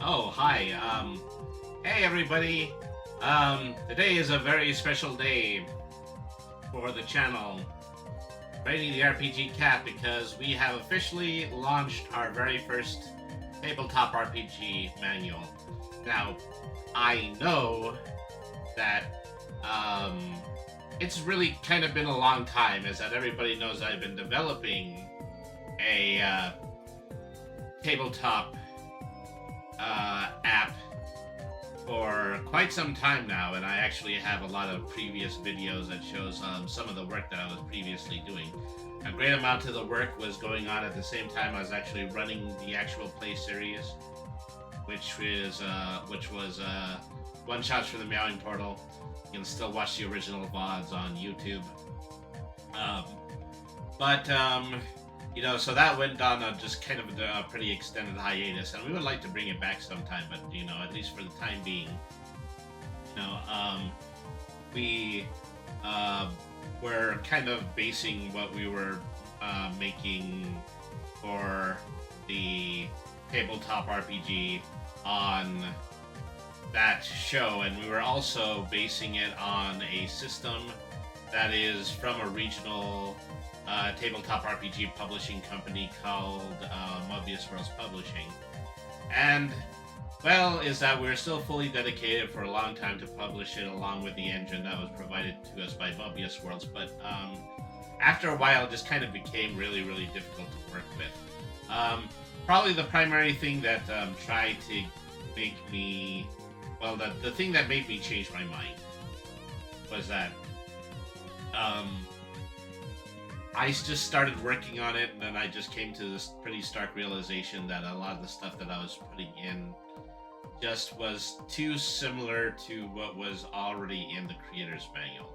Oh, hi. Hey everybody. Today is a very special day for the channel, Rainy the RPG Cat, because we have officially launched our very first tabletop RPG manual. Now, I know that, um, it's really kind of been a long time, as that everybody knows I've been developing a, tabletop, app for quite some time now, and I actually have a lot of previous videos that shows some of the work that I was previously doing. A great amount of the work was going on at the same time I was actually running the actual play series, which was One Shots for the Meowing Portal. You can still watch the original VODs on YouTube. Um, but so that went on a just kind of a pretty extended hiatus, and we would like to bring it back sometime. But at least for the time being, you know, um, we were kind of basing what we were making for the tabletop RPG on that show, and we were also basing it on a system that is from a regional tabletop RPG publishing company called Mobius Worlds Publishing. And, well, is that we're still fully dedicated for a long time to publish it along with the engine that was provided to us by Mobius Worlds, but after a while it just kind of became really, really difficult to work with. Probably the primary thing that tried to make me, well, the thing that made me change my mind was that I just started working on it, and then I just came to this pretty stark realization that a lot of the stuff that I was putting in just was too similar to what was already in the creator's manual.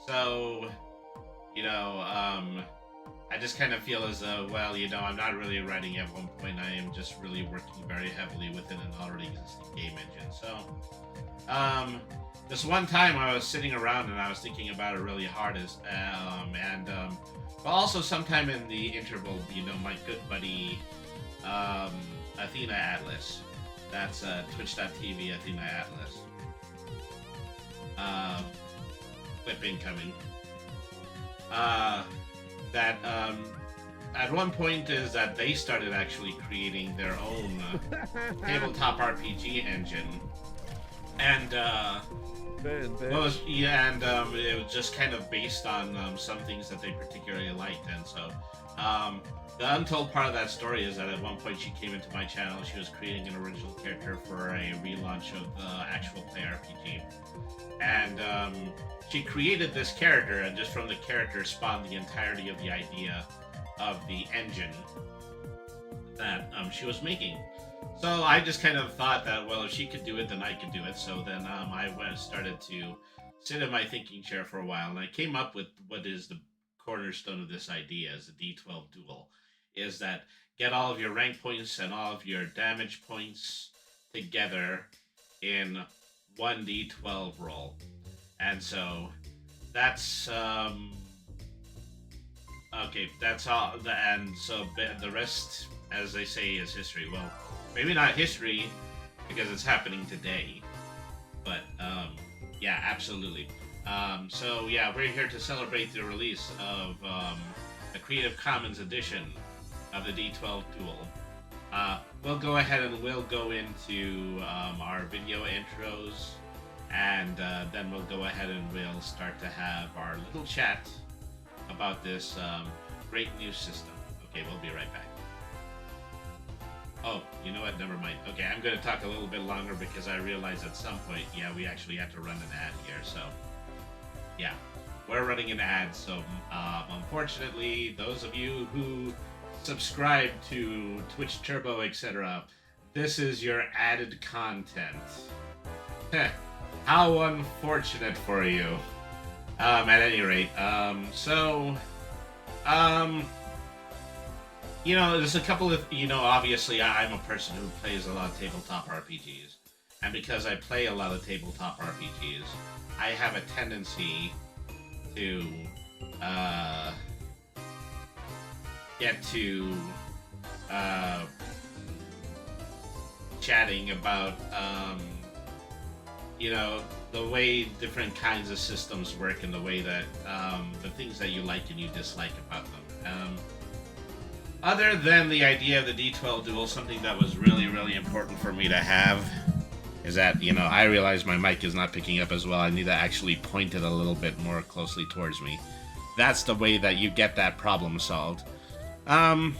So, I just kind of feel as though, well, I'm not really writing at one point. I am just really working very heavily within an already existing game engine. So, this one time I was sitting around and I was thinking about it really hard, but also sometime in the interval, my good buddy, Athena Atlas, that's twitch.tv Athena Atlas, clip incoming, that at one point is that they started actually creating their own tabletop RPG engine, and it was just kind of based on some things that they particularly liked. And so the untold part of that story is that at one point she came into my channel. She was creating an original character for a relaunch of the actual play RPG, and she created this character, and just from the character spawned the entirety of the idea of the engine that she was making. So I just kind of thought that, well, if she could do it, then I could do it. So then started to sit in my thinking chair for a while, and I came up with what is the cornerstone of this idea as the d12 duel, is that get all of your rank points and all of your damage points together in one d12 roll. And so that's okay, that's all. And so the rest, as they say, is history. Well, maybe not history because it's happening today, but yeah, absolutely. So yeah, we're here to celebrate the release of the Creative Commons edition of the D12 Duel. We'll go ahead and we'll go into our video intros, and then we'll go ahead and we'll start to have our little chat about this great new system. Okay, we'll be right back. Oh, you know what? Never mind. Okay, I'm going to talk a little bit longer because I realize at some point, yeah, we actually have to run an ad here. So, yeah, we're running an ad. So, unfortunately, those of you who subscribe to Twitch Turbo, etc., this is your added content. How unfortunate for you. At any rate, there's a couple of, obviously I'm a person who plays a lot of tabletop RPGs. And because I play a lot of tabletop RPGs, I have a tendency to get to chatting about, you know, the way different kinds of systems work and the way that the things that you like and you dislike about them. Other than the idea of the d12 duel, something that was really, really important for me to have is that, you know, I realize my mic is not picking up as well. I need to actually point it a little bit more closely towards me. That's the way that you get that problem solved. Probably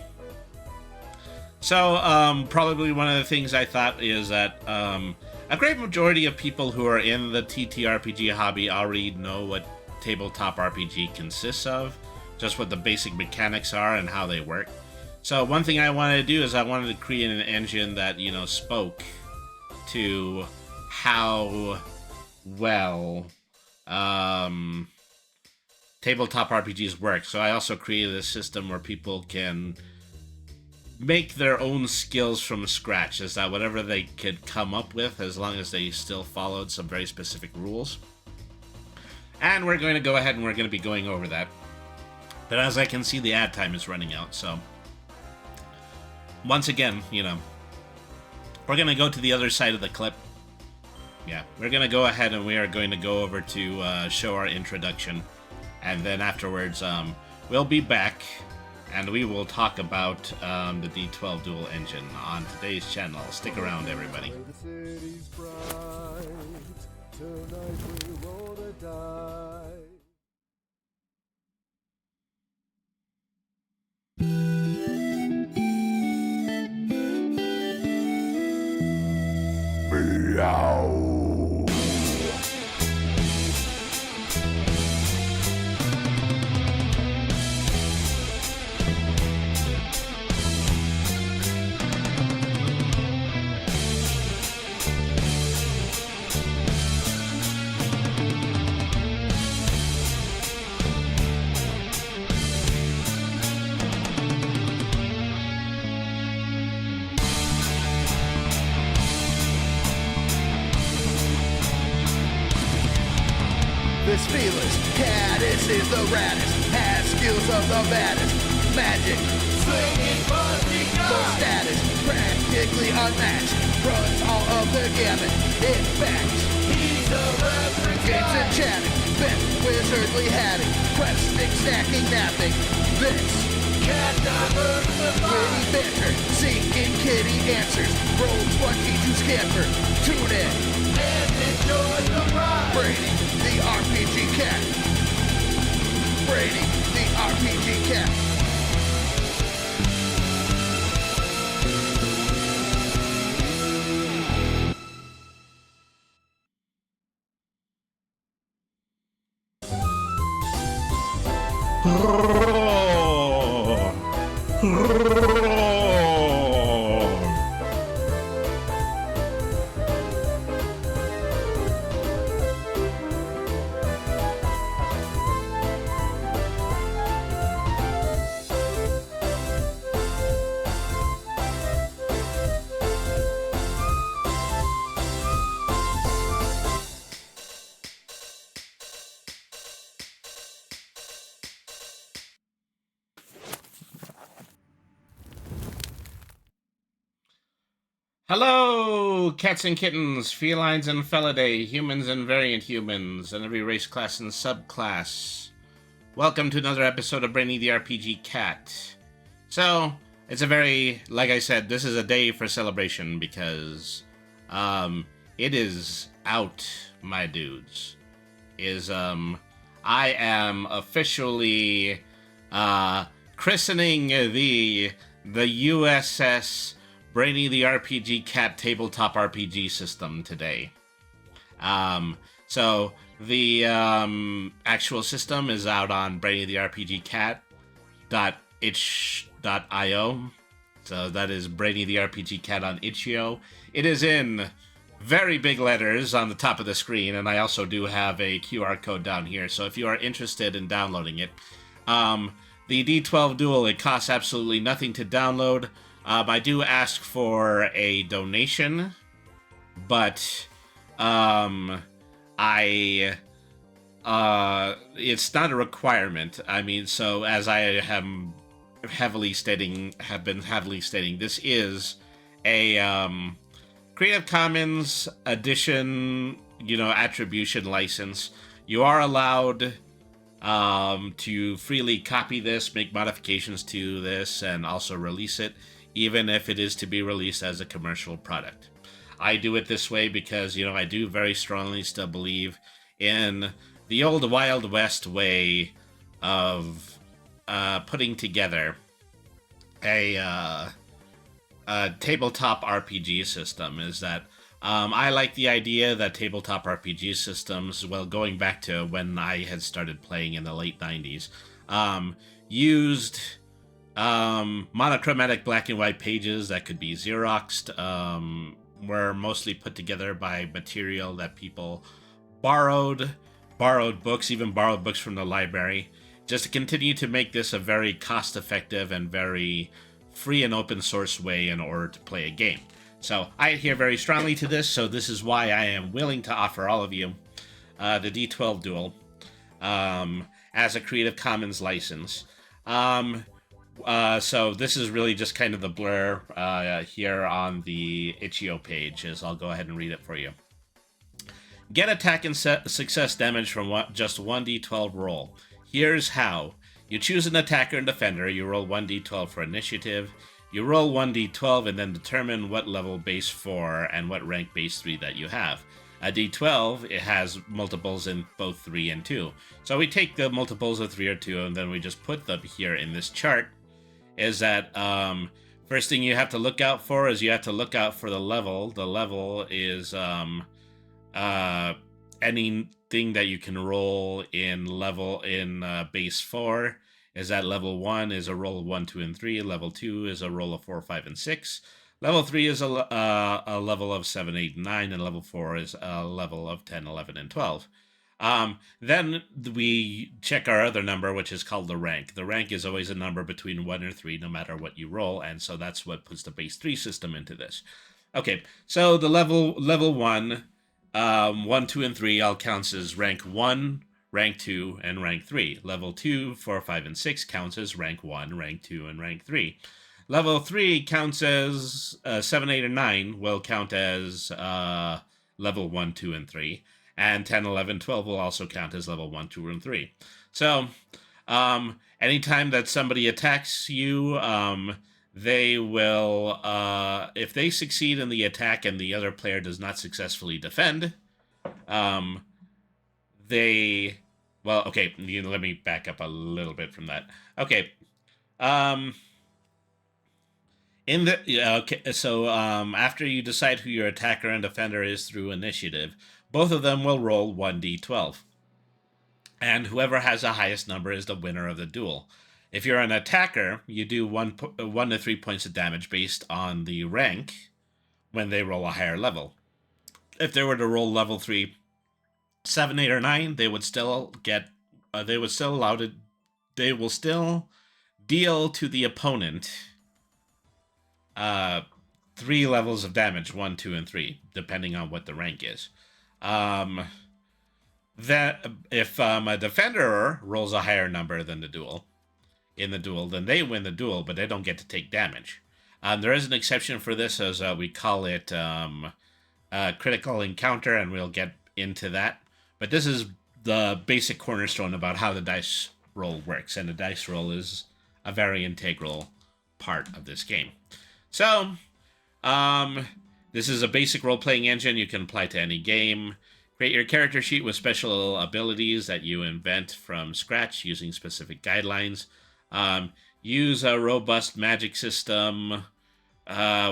one of the things I thought is that a great majority of people who are in the TTRPG hobby already know what tabletop RPG consists of, just what the basic mechanics are and how they work. So one thing I wanted to do is I wanted to create an engine that, you know, spoke to how well tabletop RPGs work. So I also created a system where people can make their own skills from scratch. Is that whatever they could come up with, as long as they still followed some very specific rules. And we're going to go ahead and we're going to be going over that. But as I can see, the ad time is running out, so once again, you know, we're going to go to the other side of the clip. Yeah, we're going to go ahead and we are going to go over to show our introduction. And then afterwards, we'll be back and we will talk about the d12 duel engine on today's channel. Stick around, everybody. The city's bright. Tonight we roll the dice. Meow. This fearless caddis is the raddest, has skills of the baddest, magic, slinging low status, practically unmatched, runs all of the gamut, in fact, he's a reference games and chatting, bent wizardly hatting, questing, stacking, napping, this cat witty banter, seeking kitty answers, rolls what teach you scamper, tune in, and enjoy the ride, Brady, the RPG cat. Brady, the RPG cat. Hello, cats and kittens, felines and felidae, humans and variant humans, and every race, class, and subclass. Welcome to another episode of Brainy the RPG Cat. So, it's a very, like I said, this is a day for celebration because, it is out, my dudes. I am officially, christening the USS Brainy the RPG Cat tabletop RPG system today. So the actual system is out on Brainy the RPG Cat.itch.io. So that is Brainy the RPG Cat on itch.io. It is in very big letters on the top of the screen, and I also do have a QR code down here. So if you are interested in downloading it, the d12 Duel, it costs absolutely nothing to download. I do ask for a donation, but it's not a requirement. I mean, so as I have been heavily stating, this is a Creative Commons edition, attribution license. You are allowed to freely copy this, make modifications to this, and also release it, even if it is to be released as a commercial product. I do it this way because, I do very strongly still believe in the old Wild West way of putting together a tabletop RPG system. Is that I like the idea that tabletop RPG systems, well, going back to when I had started playing in the late 90s, used monochromatic black and white pages that could be Xeroxed, were mostly put together by material that people borrowed books, even borrowed books from the library, just to continue to make this a very cost-effective and very free and open source way in order to play a game. So I adhere very strongly to this, so this is why I am willing to offer all of you the d12 Duel as a Creative Commons license. So this is really just kind of the blur here on the itch.io page, as I'll go ahead and read it for you. Get attack and success damage from just 1d12 roll. Here's how. You choose an attacker and defender, you roll 1d12 for initiative, you roll 1d12 and then determine what level base 4 and what rank base 3 that you have. A d12, it has multiples in both 3 and 2. So we take the multiples of 3 or 2 and then we just put them here in this chart. Is that first thing you have to look out for is you have to look out for the level. The level is anything that you can roll in base 4. Is that level 1 is a roll of 1, 2, and 3. Level 2 is a roll of 4, 5, and 6. Level 3 is a level of 7, 8, and 9, and level 4 is a level of 10, 11, and 12. Then we check our other number, which is called the rank. The rank is always a number between 1 or 3, no matter what you roll, and so that's what puts the base 3 system into this. Okay, so the level 1, 1, 2, and 3 all counts as rank 1, rank 2, and rank 3. Level 2, 4, 5, and 6 counts as rank 1, rank 2, and rank 3. Level 3 counts as 7, 8, and 9 will count as level 1, 2, and 3. And 10, 11, 12 will also count as level 1, 2, and 3. So anytime that somebody attacks you, they will, if they succeed in the attack and the other player does not successfully defend, well, okay, let me back up a little bit from that. Okay. After you decide who your attacker and defender is through initiative, both of them will roll 1d12. And whoever has the highest number is the winner of the duel. If you're an attacker, you do 1 to 3 points of damage based on the rank when they roll a higher level. If they were to roll level 3, 7, 8, or 9, they will still deal to the opponent 3 levels of damage, 1, 2, and 3, depending on what the rank is. That if a defender rolls a higher number than the duel, then they win the duel, but they don't get to take damage. There is an exception for this, as we call it critical encounter, and we'll get into that. But this is the basic cornerstone about how the dice roll works, and the dice roll is a very integral part of this game. So, this is a basic role-playing engine you can apply to any game. Create your character sheet with special abilities that you invent from scratch using specific guidelines. Use a robust magic system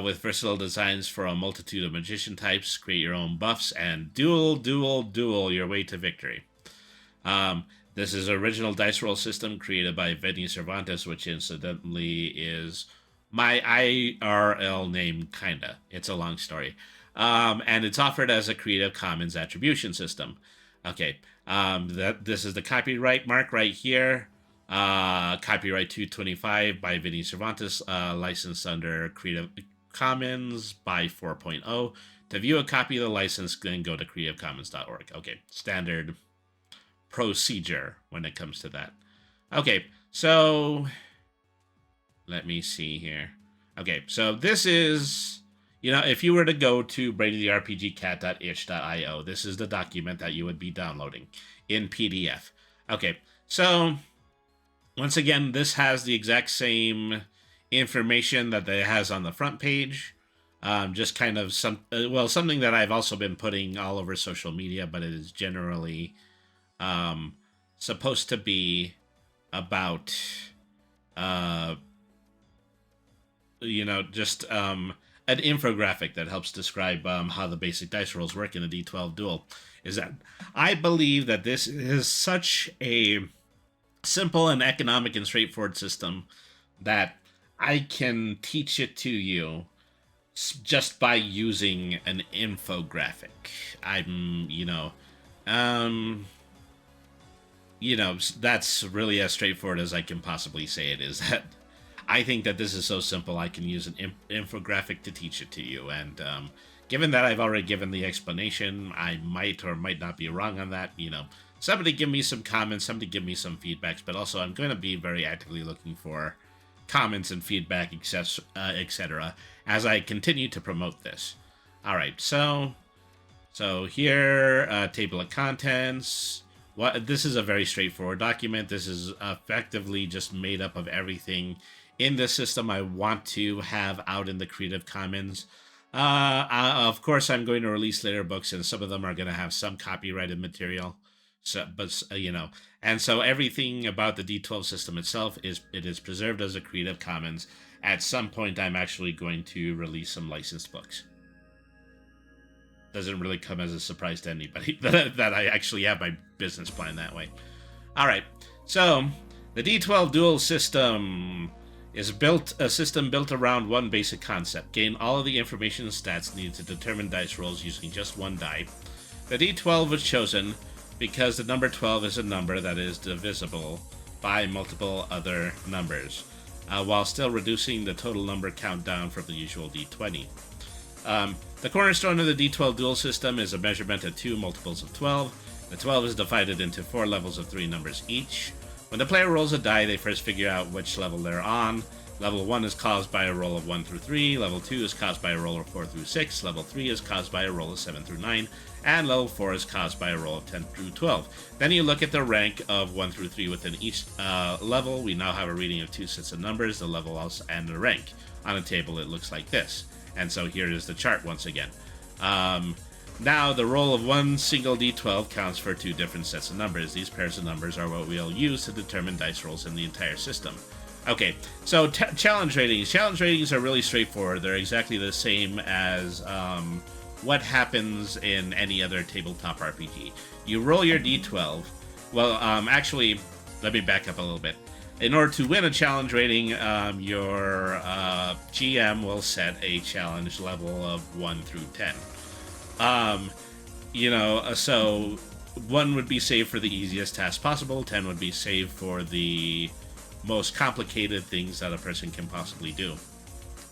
with versatile designs for a multitude of magician types. Create your own buffs and duel your way to victory. This is an original dice roll system created by Vinny Cervantes, which incidentally is my IRL name, kinda. It's a long story. And it's offered as a Creative Commons attribution system. Okay, this is the copyright mark right here. Copyright 225 by Vinny Cervantes, licensed under Creative Commons by 4.0. To view a copy of the license, then go to creativecommons.org. Okay, standard procedure when it comes to that. Okay, so let me see here. Okay, so this is you know, if you were to go to bradytherpgcat.itch.io, this is the document that you would be downloading in PDF. Okay, so once again, this has the exact same information that it has on the front page. Just kind of something that I've also been putting all over social media, but it is generally supposed to be about just an infographic that helps describe how the basic dice rolls work in a D12 duel. Is that I believe that this is such a simple and economic and straightforward system that I can teach it to you just by using an infographic. That's really as straightforward as I can possibly say it is. That I think that this is so simple, I can use an infographic to teach it to you. And given that I've already given the explanation, I might or might not be wrong on that. Somebody give me some comments, somebody give me some feedbacks, but also I'm going to be very actively looking for comments and feedback, etc., as I continue to promote this. All right, so here, table of contents. This is a very straightforward document. This is effectively just made up of everything in the system I want to have out in the Creative Commons. Of course, I'm going to release later books, and some of them are going to have some copyrighted material. And so everything about the D12 system itself is preserved as a Creative Commons. At some point, I'm actually going to release some licensed books. Doesn't really come as a surprise to anybody that I actually have my business plan that way. All right, so the D12 duel system is a system built around one basic concept: gain all of the information and stats needed to determine dice rolls using just one die. The D12 was chosen because the number 12 is a number that is divisible by multiple other numbers, while still reducing the total number count down from the usual D20. The cornerstone of the D12 duel system is a measurement of 2 multiples of 12. The 12 is divided into 4 levels of 3 numbers each. When the player rolls a die, they first figure out which level they're on. Level 1 is caused by a roll of 1 through 3, level 2 is caused by a roll of 4 through 6, level 3 is caused by a roll of 7 through 9, and level 4 is caused by a roll of 10 through 12. Then you look at the rank of 1 through 3 within each level. We now have a reading of 2 sets of numbers, the level and the rank. On a table, it looks like this. And so here is the chart once again. Now, the roll of one single D12 counts for 2 different sets of numbers. These pairs of numbers are what we'll use to determine dice rolls in the entire system. Okay, so challenge ratings. Challenge ratings are really straightforward. They're exactly the same as what happens in any other tabletop RPG. You roll your D12. Well, actually, let me back up a little bit. In order to win a challenge rating, your GM will set a challenge level of 1 through 10. So 1 would be saved for the easiest task possible, 10 would be saved for the most complicated things that a person can possibly do.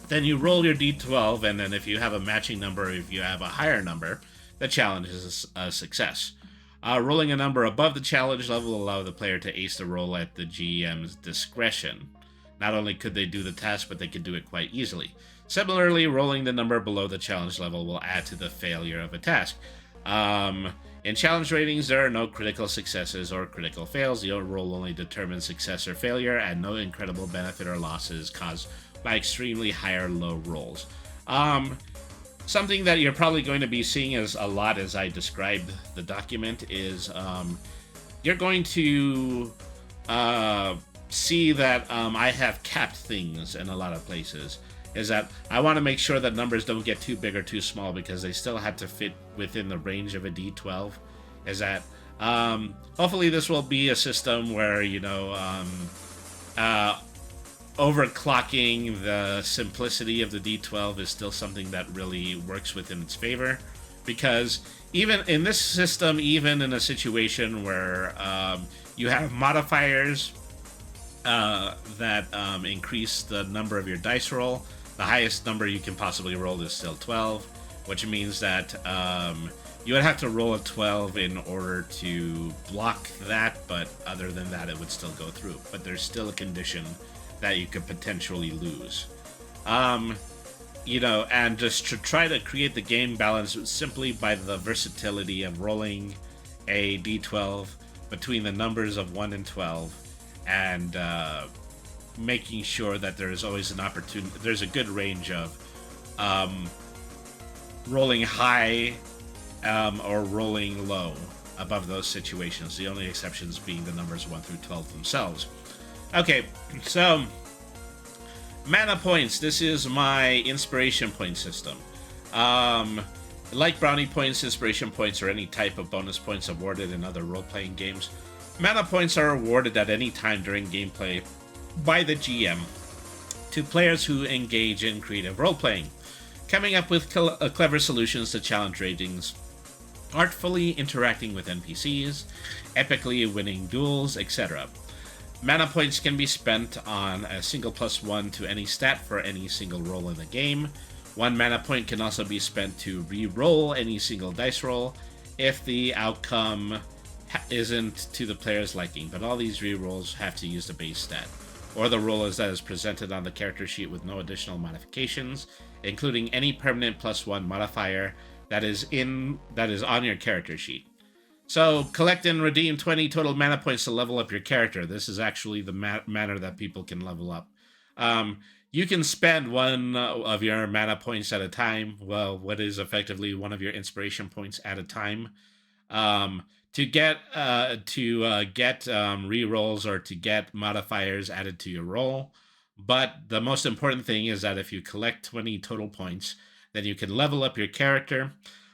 Then you roll your D12, and then if you have a matching number, if you have a higher number, the challenge is a success. Rolling a number above the challenge level will allow the player to ace the roll at the GM's discretion. Not only could they do the task, but they could do it quite easily. Similarly, rolling the number below the challenge level will add to the failure of a task. In challenge ratings, there are no critical successes or critical fails. The roll only determines success or failure, and no incredible benefit or losses caused by extremely high or low rolls. Something that you're probably going to be seeing as a lot as I described the document is you're going to see that I have capped things in a lot of places. Is that I want to make sure that numbers don't get too big or too small because they still have to fit within the range of a D12. Is that hopefully this will be a system where, overclocking the simplicity of the D12 is still something that really works within its favor. Because even in this system, even in a situation where you have modifiers that increase the number of your dice roll, the highest number you can possibly roll is still 12, which means that you would have to roll a 12 in order to block that, but other than that, it would still go through. But there's still a condition that you could potentially lose. and just to try to create the game balance simply by the versatility of rolling a d12 between the numbers of 1 and 12, and making sure that there is always an opportunity, there's a good range of rolling high or rolling low above those situations, the only exceptions being the numbers 1 through 12 themselves. Okay, so mana points. This is my inspiration point system. Like brownie points, inspiration points, or any type of bonus points awarded in other role-playing games, mana points are awarded at any time during gameplay by the GM to players who engage in creative role-playing, coming up with clever solutions to challenge ratings, artfully interacting with NPCs, epically winning duels, etc. Mana points can be spent on a single +1 to any stat for any single roll in the game. 1 mana point can also be spent to re-roll any single dice roll if the outcome isn't to the player's liking, but all these re-rolls have to use the base stat, or the roll that is presented on the character sheet with no additional modifications, including any permanent +1 modifier that is on your character sheet. So, collect and redeem 20 total mana points to level up your character. This is actually the manner that people can level up. You can spend one of your mana points at a time, well, what is effectively one of your inspiration points at a time, to get re-rolls or to get modifiers added to your roll. But the most important thing is that if you collect 20 total points, then you can level up your character.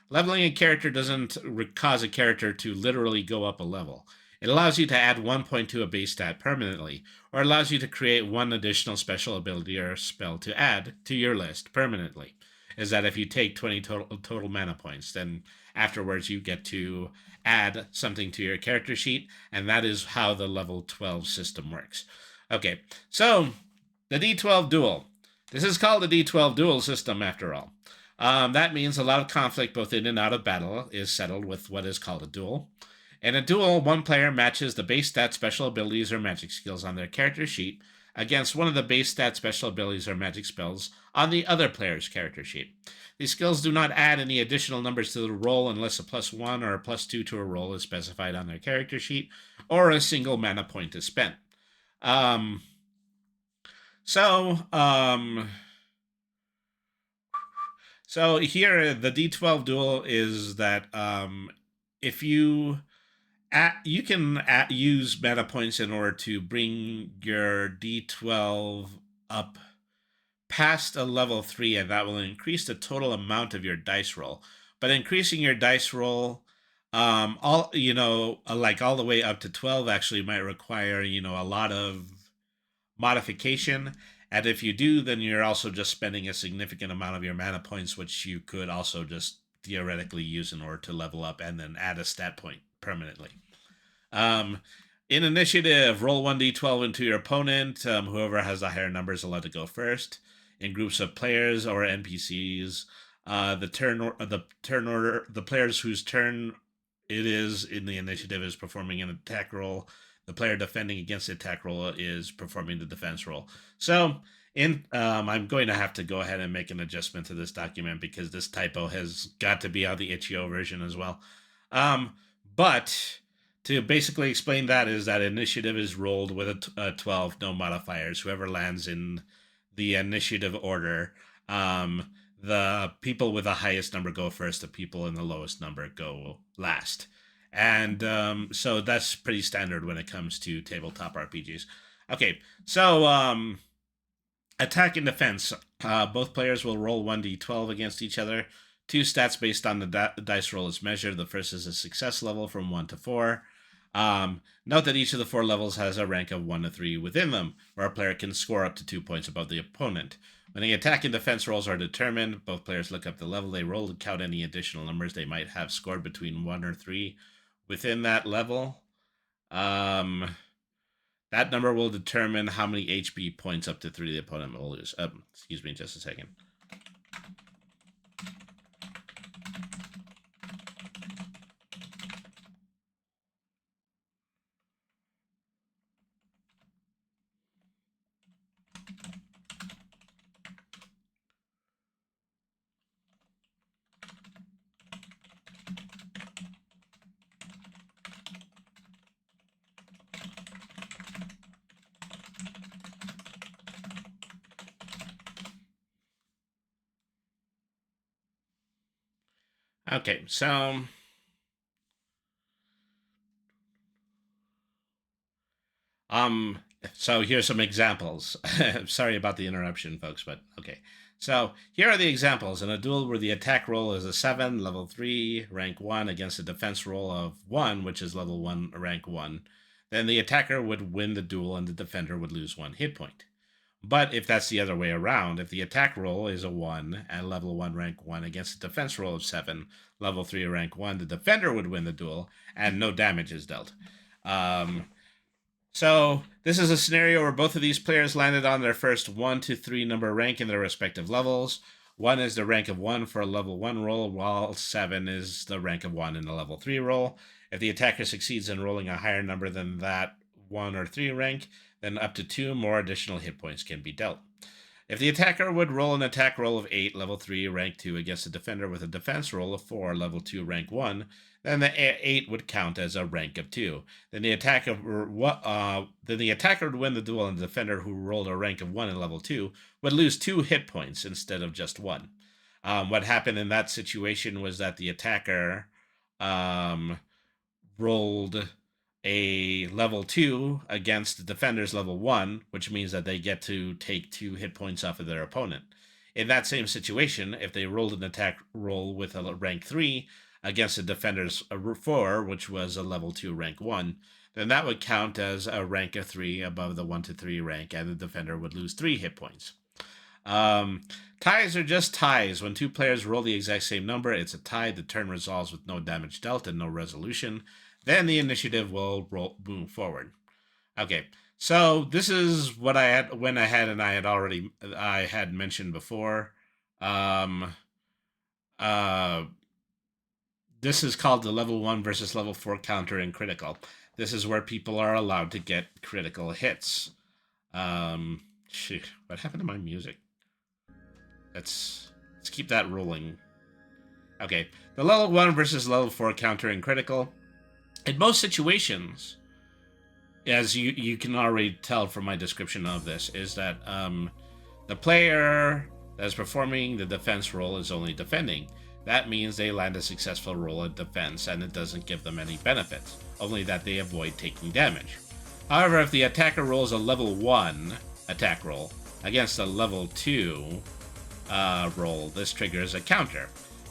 Leveling a character doesn't cause a character to literally go up a level. It allows you to add 1 point to a base stat permanently, or allows you to create one additional special ability or spell to add to your list permanently. Is that if you take 20 total mana points, then afterwards you get to add something to your character sheet, and that is how the level 12 system works. Okay, so the d12 duel. This is called the d12 duel system after all. That means a lot of conflict both in and out of battle is settled with what is called a duel. In a duel, one player matches the base stat, special abilities, or magic skills on their character sheet against one of the base stat, special abilities, or magic spells on the other player's character sheet. These skills do not add any additional numbers to the roll unless a +1 or a +2 to a roll is specified on their character sheet, or a single mana point is spent. So here, the d12 duel is that if you can use mana points in order to bring your d12 up past a level 3, and that will increase the total amount of your dice roll. But increasing your dice roll, all the way up to 12 actually might require a lot of modification. And if you do, then you're also just spending a significant amount of your mana points, which you could also just theoretically use in order to level up and then add a stat point permanently. In initiative, roll 1d12 into your opponent. Whoever has the higher number is allowed to go first. In groups of players or NPCs, the players whose turn it is in the initiative is performing an attack roll. The player defending against the attack roll is performing the defense roll. So, I'm going to have to go ahead and make an adjustment to this document because this typo has got to be on the itch.io version as well. But to basically explain that is that initiative is rolled with a 12, no modifiers. Whoever lands in the initiative order, the people with the highest number go first, the people in the lowest number go last. And so that's pretty standard when it comes to tabletop RPGs. Okay, so attack and defense. Both players will roll 1d12 against each other. 2 stats based on the dice roll is measured. The first is a success level from 1 to 4. Note that each of the 4 levels has a rank of 1 to 3 within them, where a player can score up to 2 points above the opponent. When the attack and defense rolls are determined, both players look up the level they roll and count any additional numbers they might have scored between 1 or 3 within that level. That number will determine how many HP points up to 3 the opponent will lose. Excuse me just a second. Okay, so so here's some examples. Sorry about the interruption, folks, but okay. So here are the examples. In a duel where the attack roll is a 7, level 3, rank 1, against a defense roll of 1, which is level 1, rank 1, then the attacker would win the duel and the defender would lose 1 hit point. But if that's the other way around, if the attack roll is a 1 and level 1, rank 1, against a defense roll of 7, level 3, rank 1, the defender would win the duel and no damage is dealt. So this is a scenario where both of these players landed on their first 1 to 3 number rank in their respective levels. 1 is the rank of 1 for a level 1 roll, while 7 is the rank of 1 in a level 3 roll. If the attacker succeeds in rolling a higher number than that 1 or 3 rank, then up to 2 more additional hit points can be dealt. If the attacker would roll an attack roll of 8, level 3, rank 2, against a defender with a defense roll of 4, level 2, rank 1, then the 8 would count as a rank of 2. Then the attacker would win the duel, and the defender who rolled a rank of 1 in level 2 would lose 2 hit points instead of just 1. What happened in that situation was that the attacker rolled a level 2 against the defender's level 1, which means that they get to take 2 hit points off of their opponent. In that same situation, if they rolled an attack roll with a rank 3 against the defender's 4, which was a level 2 rank 1, then that would count as a rank of 3 above the 1 to 3 rank, and the defender would lose 3 hit points. Ties are just ties. When two players roll the exact same number, it's a tie. The turn resolves with no damage dealt and no resolution. Then the initiative will move forward. Okay, so this is what I had mentioned before. This is called the level 1 versus level 4 counter in critical. This is where people are allowed to get critical hits. Shoot, what happened to my music? Let's keep that rolling. Okay, the level 1 versus level 4 counter in critical. In most situations, as you can already tell from my description of this, is that the player that is performing the defense roll is only defending. That means they land a successful roll at defense, and it doesn't give them any benefits, only that they avoid taking damage. However, if the attacker rolls a level 1 attack roll against a level 2 roll, this triggers a counter.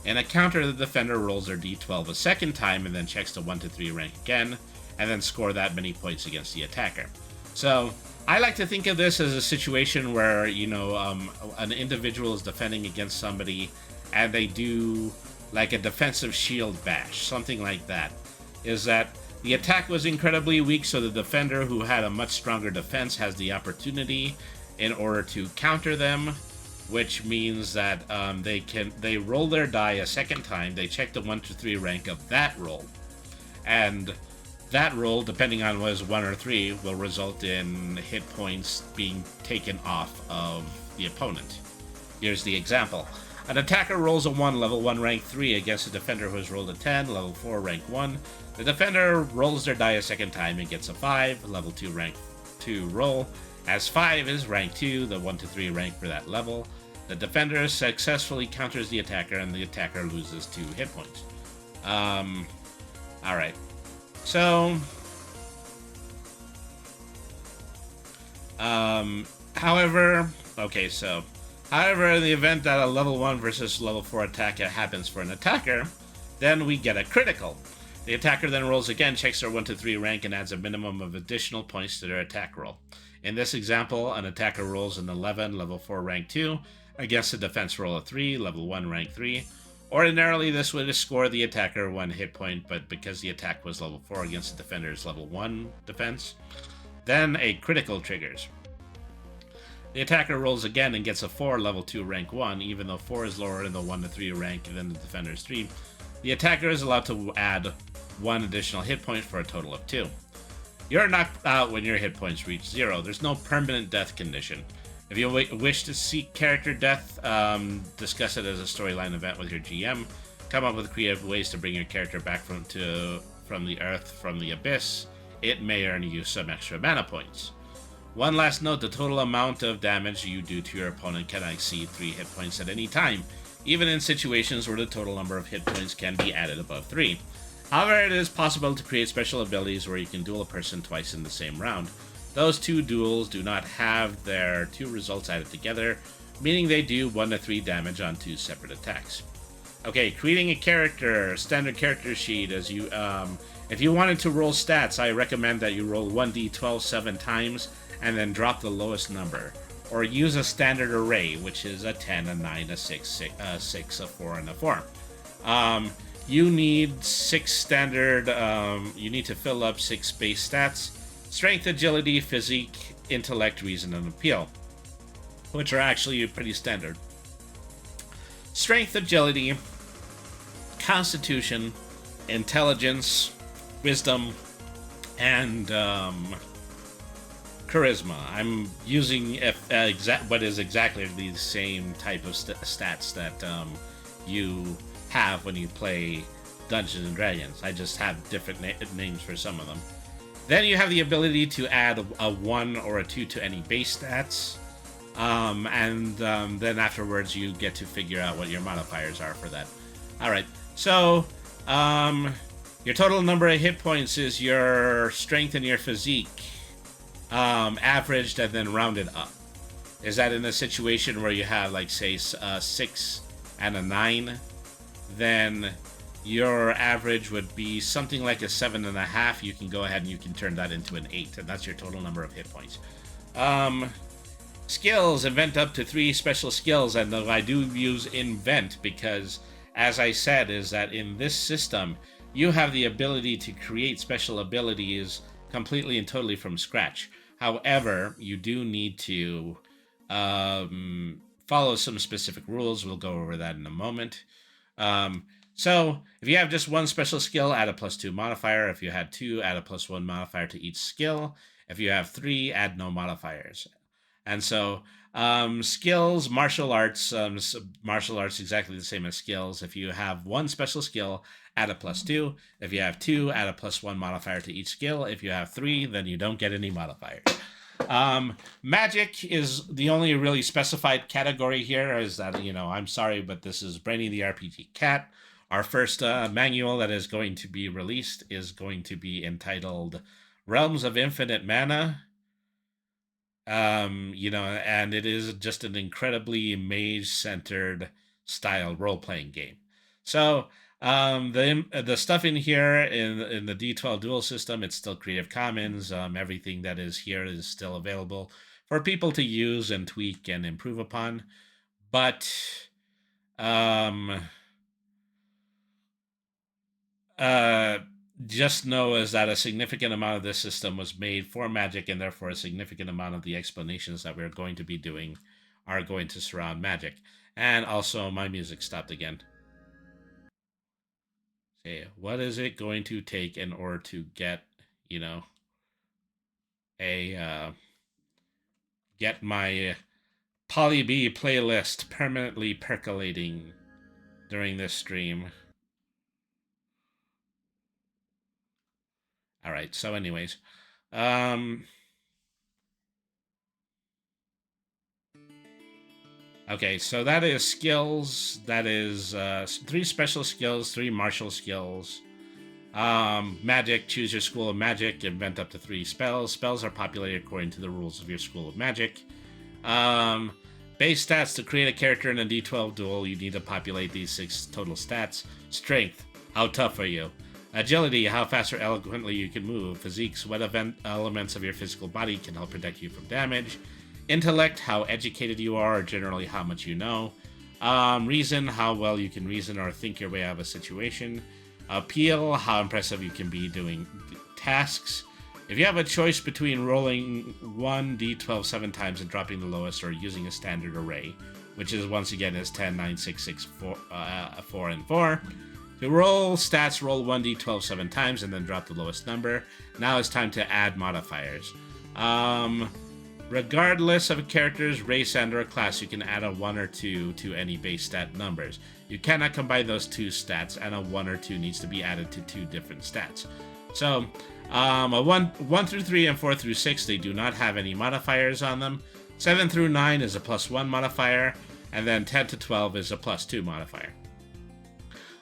In a counter, the defender rolls their d12 a second time and then checks the 1 to 3 rank again, and then score that many points against the attacker. So I like to think of this as a situation where, an individual is defending against somebody and they do like a defensive shield bash, something like that. Is that the attack was incredibly weak, so the defender who had a much stronger defense has the opportunity in order to counter them, which means that they roll their die a second time, they check the 1 to 3 rank of that roll, and that roll, depending on whether it's 1 or 3, will result in hit points being taken off of the opponent. Here's the example. An attacker rolls a 1, level 1, rank 3 against a defender who has rolled a 10, level 4, rank 1. The defender rolls their die a second time and gets a 5, level 2, rank 2 roll. As 5 is rank 2, the 1 to 3 rank for that level. The defender successfully counters the attacker, and the attacker loses 2 hit points. Alright. So, however, in the event that a level 1 versus level 4 attack happens for an attacker, then we get a critical. The attacker then rolls again, checks their 1 to 3 rank, and adds a minimum of additional points to their attack roll. In this example, an attacker rolls an 11, level 4, rank 2, against a defense roll of 3, level 1, rank 3. Ordinarily, this would score the attacker 1 hit point, but because the attack was level 4 against the defender's level 1 defense, then a critical triggers. The attacker rolls again and gets a 4, level 2, rank 1, even though 4 is lower in the 1 to 3 rank than the defender's 3. The attacker is allowed to add 1 additional hit point for a total of 2. You're knocked out when your hit points reach 0. There's no permanent death condition. If you wish to seek character death, discuss it as a storyline event with your GM. Come up with creative ways to bring your character back from the earth, from the abyss. It may earn you some extra mana points. One last note, the total amount of damage you do to your opponent cannot exceed 3 hit points at any time. even in situations where the total number of hit points can be added above 3. However, it is possible to create special abilities where you can duel a person twice in the same round. Those two duels do not have their two results added together, meaning they do 1 to 3 damage on 2 separate attacks. Okay, creating a character, standard character sheet. As you, if you wanted to roll stats, I recommend that you roll 1d12 7 times and then drop the lowest number. Or use a standard array, which is a 10, a 9, a 6, a 4, and a 4. You need 6 standard, you need to fill up 6 base stats. Strength, agility, physique, intellect, reason, and appeal, which are actually pretty standard. Strength, agility, constitution, intelligence, wisdom, and charisma. I'm using what is exactly the same type of stats that you have when you play Dungeons and Dragons. I just have different names for some of them. Then you have the ability to add a 1 or a 2 to any base stats. Then afterwards you get to figure out what your modifiers are for that. Alright, so your total number of hit points is your strength and your physique, averaged and then rounded up. Is that in a situation where you have, like, say, a 6 and a 9, then your average would be something like a 7.5. You can go ahead and you can turn that into an 8, and that's your total number of hit points. Skills, invent up to 3 special skills, and I do use invent because, as I said, is that in this system, you have the ability to create special abilities completely and totally from scratch. However, you do need to follow some specific rules. We'll go over that in a moment. So, if you have just 1 special skill, add a +2 modifier. If you had 2, add a +1 modifier to each skill. If you have 3, add no modifiers. And so, skills, martial arts exactly the same as skills. If you have 1 special skill, add a +2. If you have 2, add a +1 modifier to each skill. If you have 3, then you don't get any modifiers. Magic is the only really specified category here. Is that, I'm sorry, but this is Brainy the RPG Cat. Our first manual that is going to be released is going to be entitled Realms of Infinite Mana. And it is just an incredibly mage-centered style role-playing game. So, the stuff in here in the d12 Duel system, it's still Creative Commons. Everything that is here is still available for people to use and tweak and improve upon. But, just know is that a significant amount of this system was made for Magic, and therefore a significant amount of the explanations that we're going to be doing are going to surround Magic. And also, my music stopped again. Okay, what is it going to take in order to get, get my Poly B playlist permanently percolating during this stream? All right, so anyways, okay, so that is skills. That is 3 special skills, 3 martial skills. Magic, choose your school of magic, invent up to 3 spells. Spells are populated according to the rules of your school of magic. Base stats, to create a character in a d12 duel, you need to populate these 6 total stats. Strength, how tough are you? Agility, how fast or eloquently you can move. Physiques, what elements of your physical body can help protect you from damage. Intellect, how educated you are, or generally how much you know. Reason, how well you can reason or think your way out of a situation. Appeal, how impressive you can be doing tasks. If you have a choice between rolling 1d12 7 times and dropping the lowest, or using a standard array, which is once again is 10, 9, 6, 6, 4, 4, and 4. To roll stats, roll 1d12 7 times and then drop the lowest number. Now it's time to add modifiers. Regardless of a character's race and or class, you can add a 1 or 2 to any base stat numbers. You cannot combine those 2 stats, and a 1 or 2 needs to be added to 2 different stats. So, a 1 through 3 and 4 through 6, they do not have any modifiers on them. 7 through 9 is a +1 modifier. and then 10 to 12 is a +2 modifier.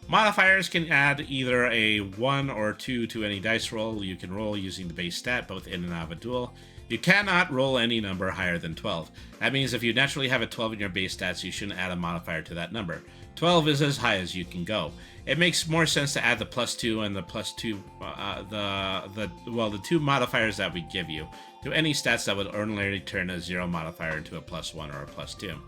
Modifiers can add either a 1 or 2 to any dice roll you can roll using the base stat, both in and out of a duel. You cannot roll any number higher than 12. That means if you naturally have a 12 in your base stats, you shouldn't add a modifier to that number. 12 is as high as you can go. It makes more sense to add the +2 and the +2, the two modifiers that we give you to any stats that would ordinarily turn a 0 modifier into a +1 or a +2.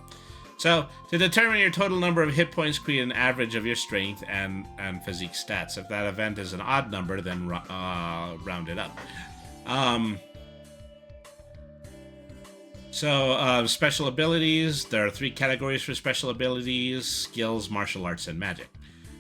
So, to determine your total number of hit points, create an average of your strength and physique stats. If that event is an odd number, then round it up. Special abilities. There are 3 categories for special abilities: skills, martial arts, and magic.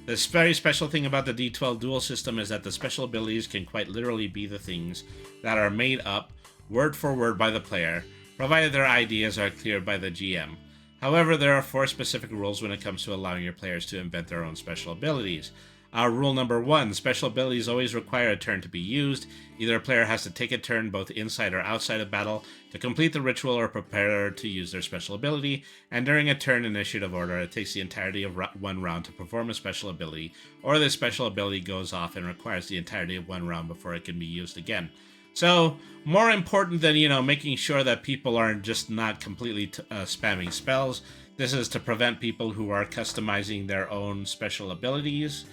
This very special thing about the d12 duel system is that the special abilities can quite literally be the things that are made up word for word by the player, provided their ideas are cleared by the GM. However, there are 4 specific rules when it comes to allowing your players to invent their own special abilities. Rule number 1, special abilities always require a turn to be used. Either a player has to take a turn both inside or outside of battle to complete the ritual or prepare to use their special ability, and during a turn initiative order, it takes the entirety of one round to perform a special ability, or the special ability goes off and requires the entirety of one round before it can be used again. So, more important than, making sure that people aren't just not completely spamming spells, this is to prevent people who are customizing their own special abilities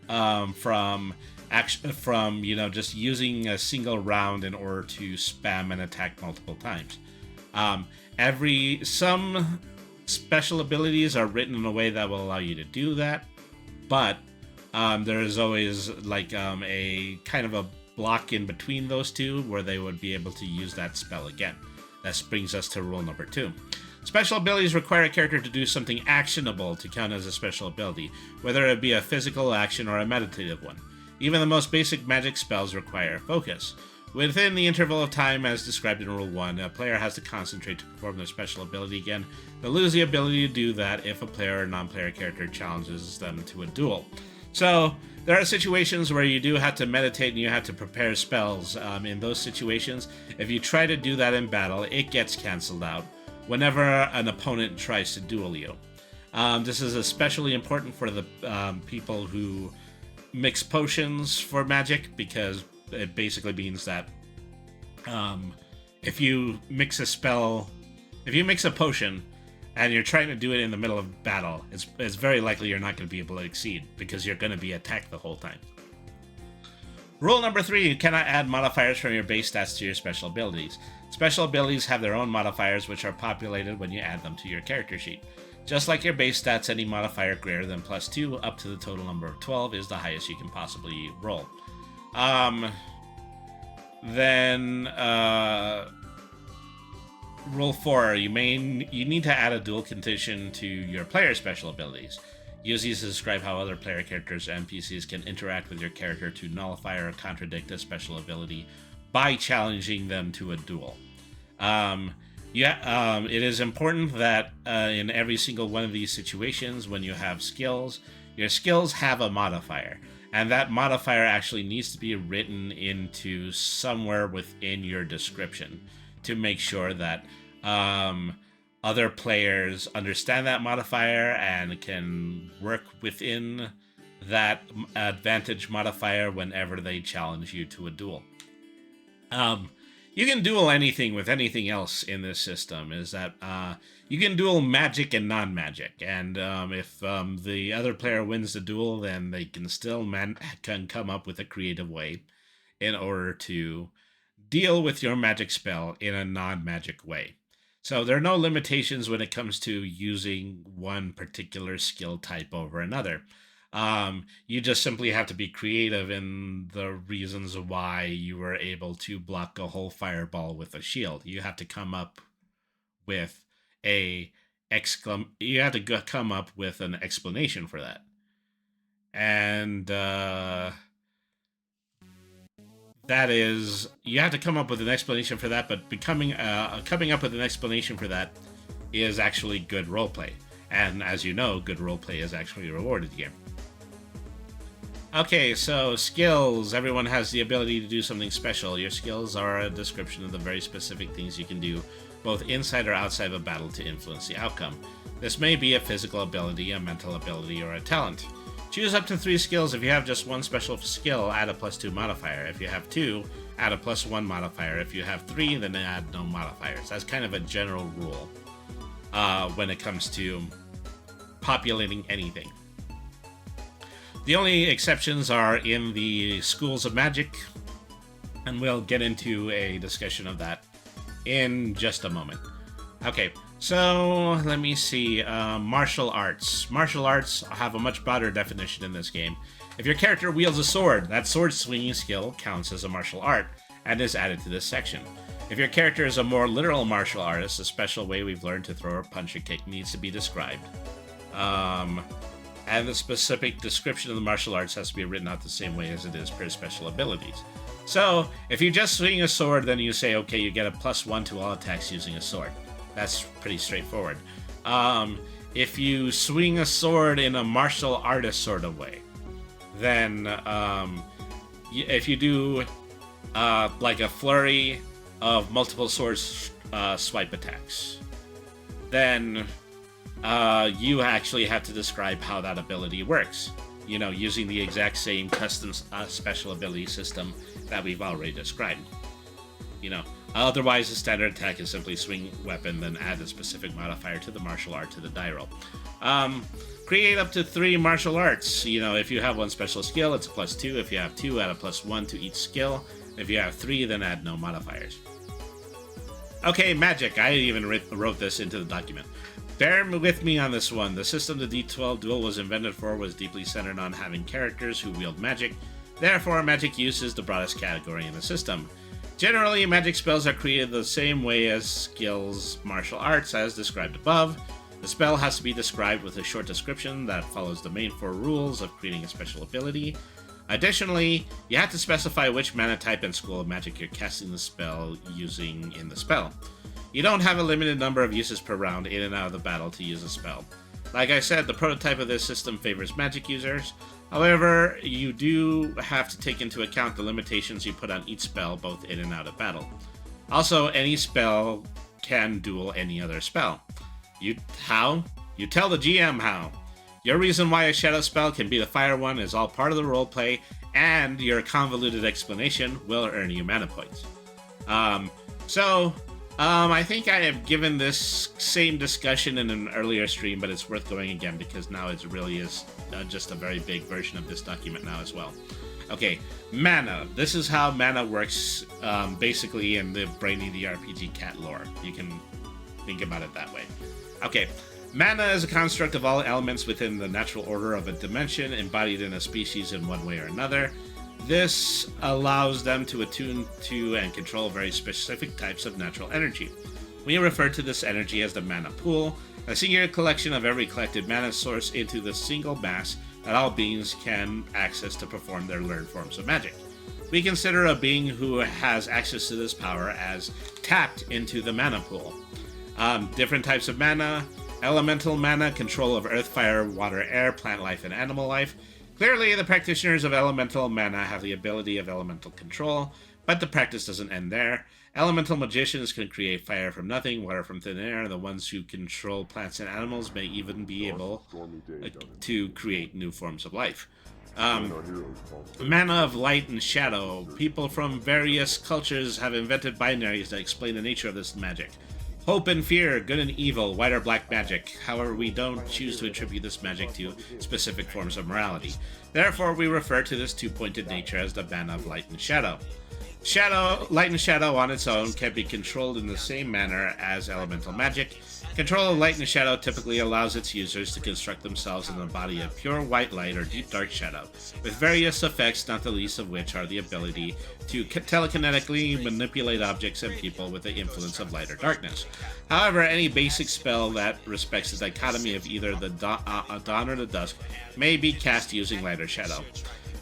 from just using a single round in order to spam and attack multiple times. Some special abilities are written in a way that will allow you to do that, but there is always a kind of a block in between those two where they would be able to use that spell again. That brings us to rule number 2. Special abilities require a character to do something actionable to count as a special ability, whether it be a physical action or a meditative one. Even the most basic magic spells require focus. Within the interval of time as described in Rule 1, a player has to concentrate to perform their special ability again. They lose the ability to do that if a player or non-player character challenges them to a duel. So, there are situations where you do have to meditate and you have to prepare spells. In those situations, if you try to do that in battle, it gets cancelled out whenever an opponent tries to duel you. This is especially important for the people who mix potions for magic, because it basically means that if you mix a potion and you're trying to do it in the middle of battle, it's very likely you're not going to be able to exceed, because you're going to be attacked the whole time. Rule number 3, you cannot add modifiers from your base stats to your special abilities. Special abilities have their own modifiers, which are populated when you add them to your character sheet. Just like your base stats, any modifier greater than +2 up to the total number of 12 is the highest you can possibly roll. Rule 4, you need to add a dual condition to your player special abilities. Use these to describe how other player characters and NPCs can interact with your character to nullify or contradict a special ability by challenging them to a duel. It is important that in every single one of these situations, when you have skills, your skills have a modifier. And that modifier actually needs to be written into somewhere within your description to make sure that other players understand that modifier and can work within that advantage modifier whenever they challenge you to a duel. You can duel anything with anything else in this system, is that you can duel magic and non-magic, and if the other player wins the duel, then they can still can come up with a creative way in order to deal with your magic spell in a non-magic way. So there are no limitations when it comes to using one particular skill type over another. You just simply have to be creative in the reasons why you were able to block a whole fireball with a shield. You have to come up with an explanation for that. And that is, you have to come up with an explanation for that, but coming up with an explanation for that is actually good roleplay. And as you know, good roleplay is actually rewarded here. Okay, so skills. Everyone has the ability to do something special. Your skills are a description of the very specific things you can do, both inside or outside of a battle, to influence the outcome. This may be a physical ability, a mental ability, or a talent. Choose up to 3 skills. If you have just one special skill, add a +2 modifier. If you have 2, add a +1 modifier. If you have 3, then add no modifiers. That's kind of a general rule when it comes to populating anything. The only exceptions are in the schools of magic, and we'll get into a discussion of that in just a moment. Okay, so let me see. Martial arts. Martial arts have a much broader definition in this game. If your character wields a sword, that sword swinging skill counts as a martial art and is added to this section. If your character is a more literal martial artist, a special way we've learned to throw or punch or kick needs to be described. And the specific description of the martial arts has to be written out the same way as it is per special abilities. So, if you just swing a sword, then you say, okay, you get a +1 to all attacks using a sword. That's pretty straightforward. If you swing a sword in a martial artist sort of way, then if you do like a flurry of multiple sword swipe attacks, then you actually have to describe how that ability works. You know, using the exact same custom special ability system that we've already described. You know, otherwise the standard attack is simply swing weapon, then add a specific modifier to the martial art to the die roll. Create up to 3 martial arts. You know, if you have one special skill, it's a +2. If you have 2, add a +1 to each skill. If you have 3, then add no modifiers. Okay, magic. I even wrote this into the document. Bear with me on this one. The system the d12 Duel was invented for was deeply centered on having characters who wield magic. Therefore, magic use is the broadest category in the system. Generally, magic spells are created the same way as skills martial arts as described above. The spell has to be described with a short description that follows the main 4 rules of creating a special ability. Additionally, you have to specify which mana type and school of magic you're casting the spell using in the spell. You don't have a limited number of uses per round in and out of the battle to use a spell. Like I said, the prototype of this system favors magic users. However, you do have to take into account the limitations you put on each spell both in and out of battle. Also, any spell can duel any other spell. How? You tell the GM how. Your reason why a shadow spell can be the fire one is all part of the roleplay, and your convoluted explanation will earn you mana points. I think I have given this same discussion in an earlier stream, but it's worth going again because now it really is just a very big version of this document now as well. Okay, mana. This is how mana works basically in the Brainy the RPG cat lore. You can think about it that way. Okay, mana is a construct of all elements within the natural order of a dimension embodied in a species in one way or another. This allows them to attune to and control very specific types of natural energy. We refer to this energy as the mana pool, a singular collection of every collected mana source into the single mass that all beings can access to perform their learned forms of magic. We consider a being who has access to this power as tapped into the mana pool. Different types of mana: elemental mana, control of earth, fire, water, air, plant life, and animal life. Clearly, the practitioners of elemental mana have the ability of elemental control, but the practice doesn't end there. Elemental magicians can create fire from nothing, water from thin air. The ones who control plants and animals may even be able to create new forms of life. Mana of light and shadow. People from various cultures have invented binaries that explain the nature of this magic. Hope and fear, good and evil, white or black magic. However, we don't choose to attribute this magic to specific forms of morality. Therefore, we refer to this two-pointed nature as the mana of light and shadow. Light and shadow on its own can be controlled in the same manner as elemental magic. Control of light and shadow typically allows its users to construct themselves in the body of pure white light or deep dark shadow, with various effects, not the least of which are the ability to telekinetically manipulate objects and people with the influence of light or darkness. However, any basic spell that respects the dichotomy of either the dawn or the dusk may be cast using light or shadow.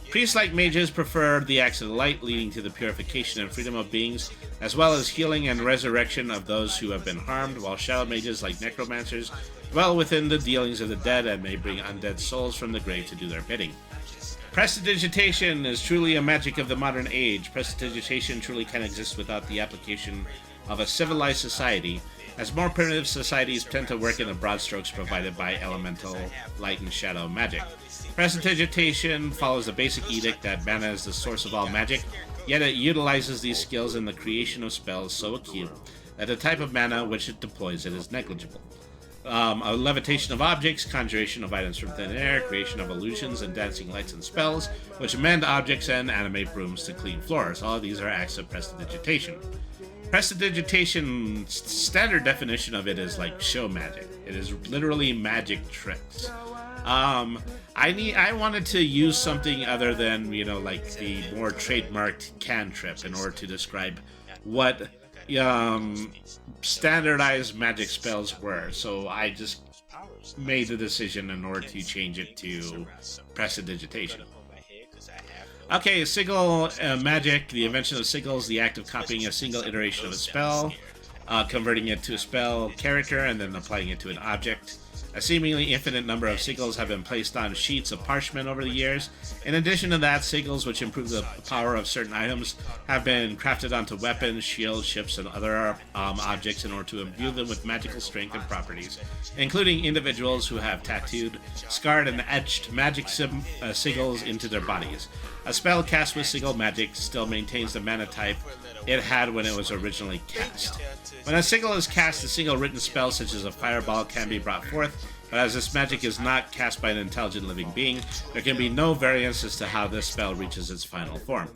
Priest-like mages prefer the acts of light, leading to the purification and freedom of beings, as well as healing and resurrection of those who have been harmed, while shadow mages, like necromancers, dwell within the dealings of the dead and may bring undead souls from the grave to do their bidding. Prestidigitation is truly a magic of the modern age. Prestidigitation truly can't exist without the application of a civilized society, as more primitive societies tend to work in the broad strokes provided by elemental light and shadow magic. Prestidigitation follows the basic edict that mana is the source of all magic, yet it utilizes these skills in the creation of spells so acute that the type of mana which it deploys it is negligible. A levitation of objects, conjuration of items from thin air, creation of illusions and dancing lights and spells, which mend objects and animate brooms to clean floors. All of these are acts of prestidigitation. Prestidigitation, standard definition of it is like show magic. It is literally magic tricks. I wanted to use something other than, you know, like the more trademarked cantrip in order to describe what standardized magic spells were, so I just made the decision in order to change it to prestidigitation. Okay, sigil magic. The invention of sigils, the act of copying a single iteration of a spell, converting it to a spell character, and then applying it to an object. A seemingly infinite number of sigils have been placed on sheets of parchment over the years. In addition to that, sigils, which improve the power of certain items, have been crafted onto weapons, shields, ships, and other objects in order to imbue them with magical strength and properties, including individuals who have tattooed, scarred, and etched magic sigils into their bodies. A spell cast with sigil magic still maintains the mana type it had when it was originally cast. When a sigil is cast, a single written spell such as a fireball can be brought forth, but as this magic is not cast by an intelligent living being, there can be no variance as to how this spell reaches its final form.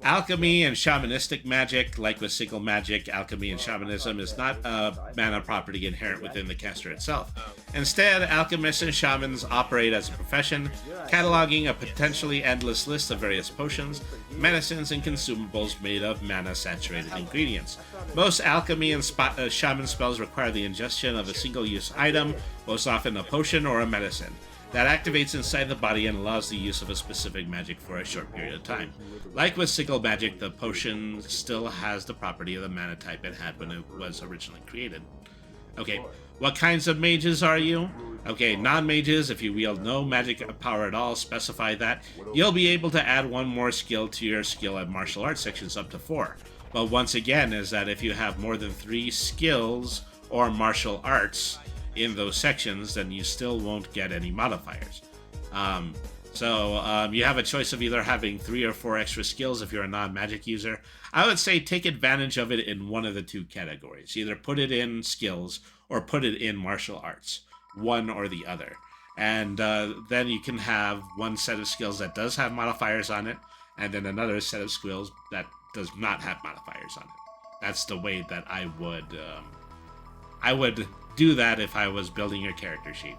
Alchemy and shamanistic magic, like with sigil magic, alchemy and shamanism is not a mana property inherent within the caster itself. Instead, alchemists and shamans operate as a profession, cataloging a potentially endless list of various potions, medicines, and consumables made of mana-saturated ingredients. Most alchemy and shaman spells require the ingestion of a single-use item, most often a potion or a medicine, that activates inside the body and allows the use of a specific magic for a short period of time. Like with sigil magic, the potion still has the property of the mana type it had when it was originally created. Okay, what kinds of mages are you? Okay, non-mages, if you wield no magic power at all, specify that. You'll be able to add one more skill to your skill at martial arts sections, up to 4. But once again, is that if you have more than 3 skills or martial arts in those sections, then you still won't get any modifiers. So you have a choice of either having 3 or 4 extra skills if you're a non-magic user. I would say take advantage of it in one of the 2 categories. Either put it in skills or put it in martial arts. One or the other. And then you can have one set of skills that does have modifiers on it, and then another set of skills that does not have modifiers on it. That's the way that I would do that if I was building your character sheet.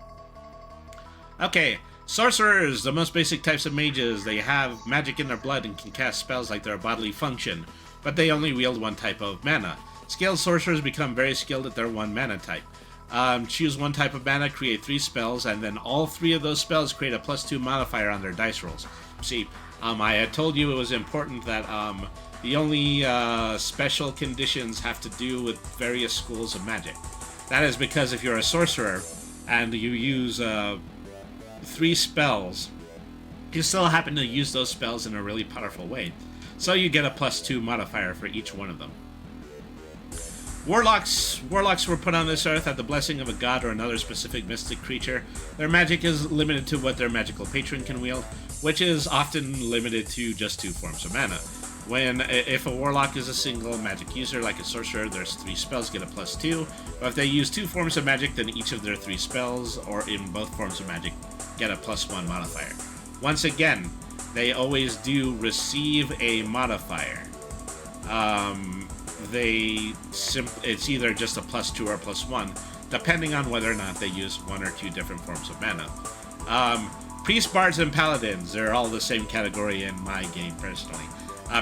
Okay, sorcerers, the most basic types of mages. They have magic in their blood and can cast spells like their bodily function, but they only wield one type of mana. Skilled sorcerers become very skilled at their one mana type. Choose one type of mana, create 3 spells, and then all 3 of those spells create a +2 modifier on their dice rolls. See, I had told you it was important that the only special conditions have to do with various schools of magic. That is because if you're a sorcerer and you use 3 spells, you still happen to use those spells in a really powerful way. So you get a +2 modifier for each one of them. Warlocks were put on this earth at the blessing of a god or another specific mystic creature. Their magic is limited to what their magical patron can wield, which is often limited to just 2 forms of mana. If a warlock is a single magic user like a sorcerer, their 3 spells get a +2, but if they use 2 forms of magic, then each of their 3 spells, or in both forms of magic, get a +1 modifier. Once again, they always do receive a modifier. It's either just a +2 or +1, depending on whether or not they use 1 or 2 different forms of mana. Priests, bards, and paladins, they're all the same category in my game, personally.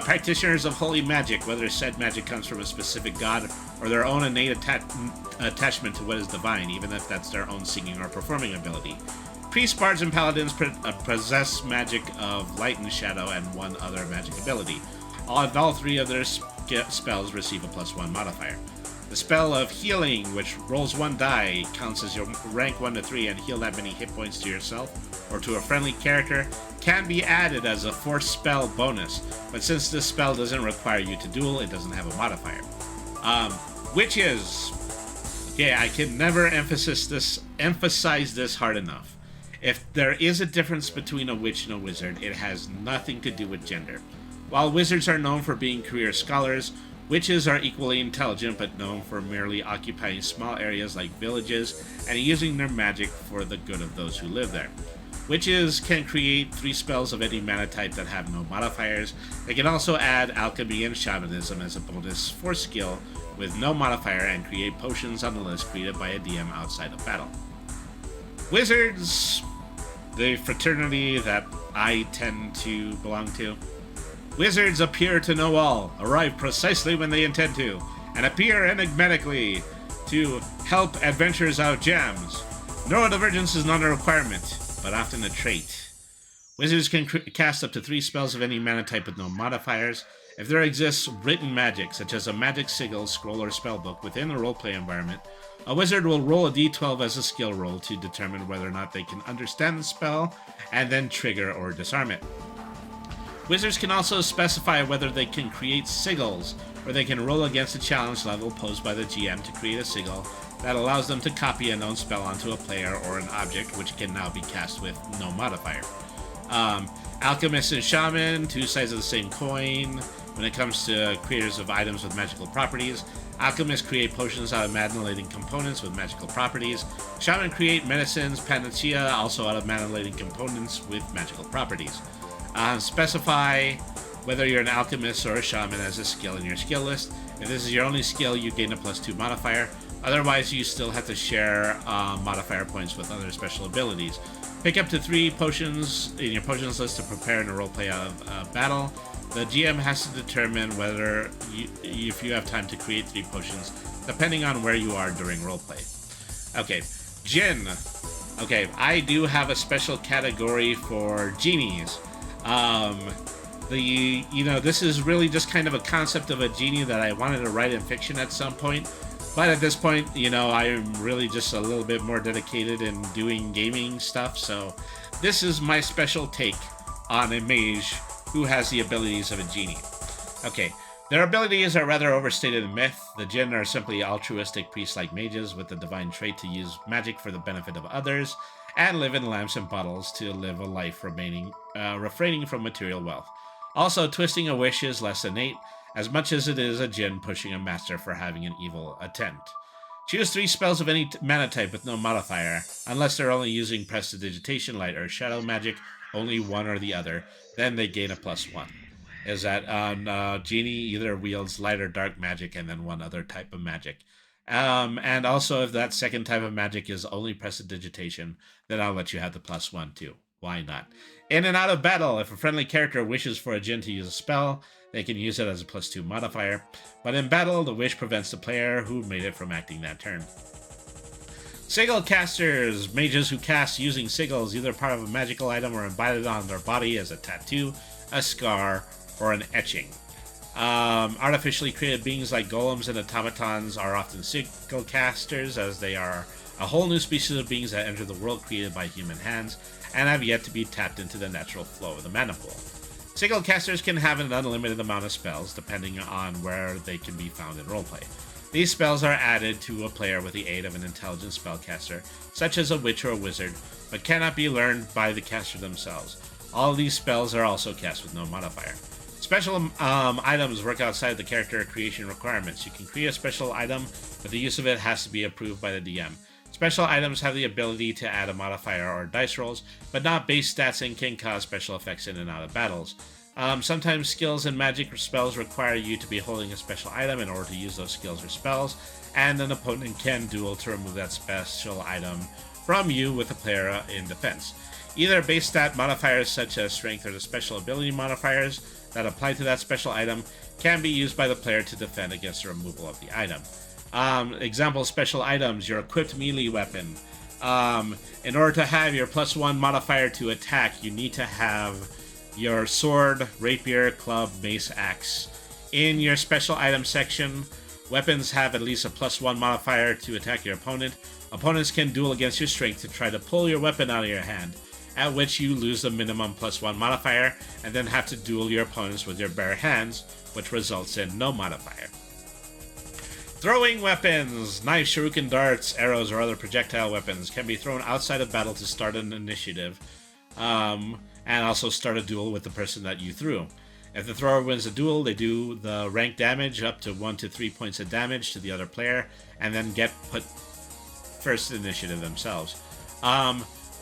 Practitioners of holy magic, whether said magic comes from a specific god or their own innate attachment to what is divine, even if that's their own singing or performing ability. Priests, bards, and paladins possess magic of light and shadow and 1 other magic ability. All 3 of their spells receive a +1 modifier. The spell of healing, which rolls 1 die, counts as your rank 1 to 3 and heal that many hit points to yourself or to a friendly character, can be added as a force spell bonus, but since this spell doesn't require you to duel, it doesn't have a modifier. Witches. Okay, I can never emphasize this hard enough. If there is a difference between a witch and a wizard, it has nothing to do with gender. While wizards are known for being career scholars, witches are equally intelligent but known for merely occupying small areas like villages and using their magic for the good of those who live there. Witches can create 3 spells of any mana type that have no modifiers. They can also add alchemy and shamanism as a bonus for skill with no modifier and create potions on the list created by a DM outside of battle. Wizards, the fraternity that I tend to belong to. Wizards appear to know all, arrive precisely when they intend to, and appear enigmatically to help adventurers out of jams. Neurodivergence is not a requirement, but often a trait. Wizards can cast up to 3 spells of any mana type with no modifiers. If there exists written magic, such as a magic sigil, scroll, or spellbook within a roleplay environment, a wizard will roll a d12 as a skill roll to determine whether or not they can understand the spell, and then trigger or disarm it. Wizards can also specify whether they can create sigils, where they can roll against a challenge level posed by the GM to create a sigil that allows them to copy a known spell onto a player or an object, which can now be cast with no modifier. Alchemist and Shaman, 2 sides of the same coin. When it comes to creators of items with magical properties, Alchemists create potions out of mana-laden components with magical properties. Shaman create medicines, panacea, also out of mana-laden components with magical properties. Specify whether you're an alchemist or a shaman as a skill in your skill list. If this is your only skill, you gain a +2 modifier. Otherwise, you still have to share modifier points with other special abilities. Pick up to 3 potions in your potions list to prepare in a roleplay of battle. The GM has to determine whether if you have time to create 3 potions, depending on where you are during roleplay. Okay, Jinn. Okay, I do have a special category for genies. This is really just kind of a concept of a genie that I wanted to write in fiction at some point. But at this point, I am really just a little bit more dedicated in doing gaming stuff. So this is my special take on a mage who has the abilities of a genie. Okay, their abilities are rather overstated in myth. The Jinn are simply altruistic priest-like mages with the divine trait to use magic for the benefit of others and live in lamps and bottles to live a life refraining from material wealth. Also, twisting a wish is less innate, as much as it is a Jinn pushing a master for having an evil intent. Choose 3 spells of any mana type with no modifier, unless they're only using prestidigitation, light, or shadow magic, only one or the other, then they gain a +1. Is that Genie either wields light or dark magic and then one other type of magic. And also if that second type of magic is only prestidigitation, then I'll let you have the +1 too. Why not? In and out of battle, if a friendly character wishes for a Jinn to use a spell, they can use it as a +2 modifier, but in battle, the wish prevents the player who made it from acting that turn. Sigil casters, mages who cast using sigils, either part of a magical item or embodied on their body as a tattoo, a scar, or an etching. Artificially created beings like golems and automatons are often sigil casters, as they are a whole new species of beings that enter the world created by human hands and have yet to be tapped into the natural flow of the mana pool. Sigil casters can have an unlimited amount of spells, depending on where they can be found in roleplay. These spells are added to a player with the aid of an intelligent spellcaster, such as a witch or a wizard, but cannot be learned by the caster themselves. All of these spells are also cast with no modifier. Special items work outside the character creation requirements. You can create a special item, but the use of it has to be approved by the DM. Special items have the ability to add a modifier or dice rolls, but not base stats, and can cause special effects in and out of battles. Sometimes skills and magic spells require you to be holding a special item in order to use those skills or spells, and an opponent can duel to remove that special item from you with the player in defense. Either base stat modifiers such as strength or the special ability modifiers that apply to that special item can be used by the player to defend against the removal of the item. Example special items, your equipped melee weapon. In order to have your +1 modifier to attack, you need to have your sword, rapier, club, mace, axe in your special item section. Weapons have at least a +1 modifier to attack your opponent. Opponents can duel against your strength to try to pull your weapon out of your hand, at which you lose the minimum +1 modifier, and then have to duel your opponents with your bare hands, which results in no modifier. Throwing weapons! Knives, shuriken darts, arrows, or other projectile weapons can be thrown outside of battle to start an initiative, and also start a duel with the person that you threw. If the thrower wins a duel, they do the rank damage up to 1 to 3 points of damage to the other player, and then get put first initiative themselves.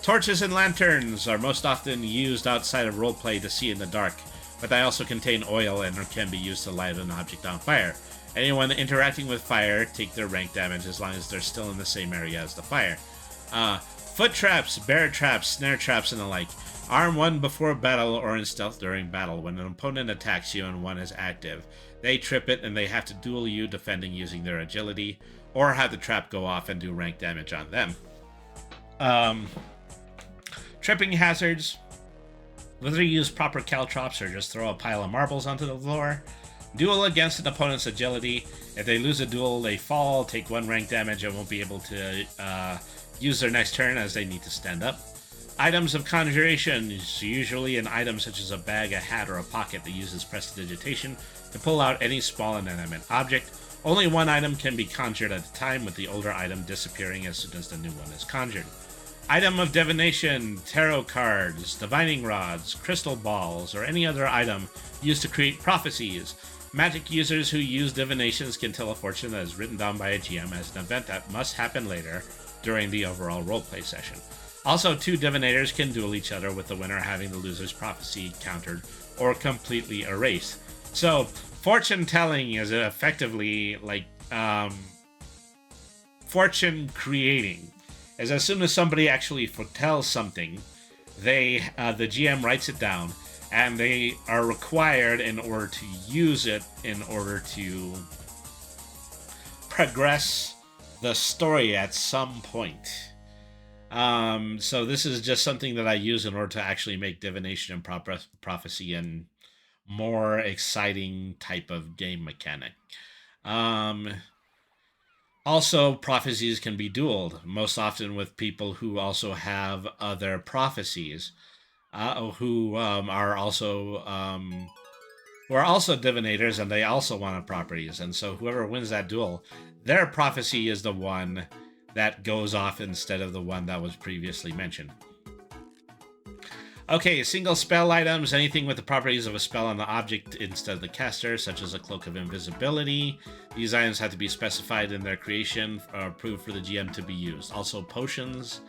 Torches and lanterns are most often used outside of roleplay to see in the dark, but they also contain oil and can be used to light an object on fire. Anyone interacting with fire take their rank damage as long as they're still in the same area as the fire. Foot traps, bear traps, snare traps, and the like. Arm one before battle or in stealth during battle. When an opponent attacks you and one is active, they trip it and they have to duel you, defending using their agility, or have the trap go off and do rank damage on them. Tripping hazards. Whether you use proper caltrops or just throw a pile of marbles onto the floor. Duel against an opponent's agility. If they lose a duel, they fall, take 1 rank damage, and won't be able to use their next turn as they need to stand up. Items of conjuration is usually an item such as a bag, a hat, or a pocket that uses prestidigitation to pull out any small inanimate object. Only one item can be conjured at a time, with the older item disappearing as soon as the new one is conjured. Item of divination, tarot cards, divining rods, crystal balls, or any other item used to create prophecies. Magic users who use divinations can tell a fortune that is written down by a GM as an event that must happen later during the overall roleplay session. Also, 2 divinators can duel each other, with the winner having the loser's prophecy countered or completely erased. So, fortune telling is effectively like fortune creating. As soon as somebody actually foretells something, the GM writes it down, and they are required, in order to use it, in order to progress the story at some point. So this is just something that I use in order to actually make divination and prophecy a more exciting type of game mechanic. Also, prophecies can be dueled, most often with people who also have other prophecies, who are also divinators, and they also want properties. And so whoever wins that duel, their prophecy is the one that goes off instead of the one that was previously mentioned. Okay, single spell items, anything with the properties of a spell on the object instead of the caster, such as a cloak of invisibility. These items have to be specified in their creation or approved for the GM to be used. Also, potions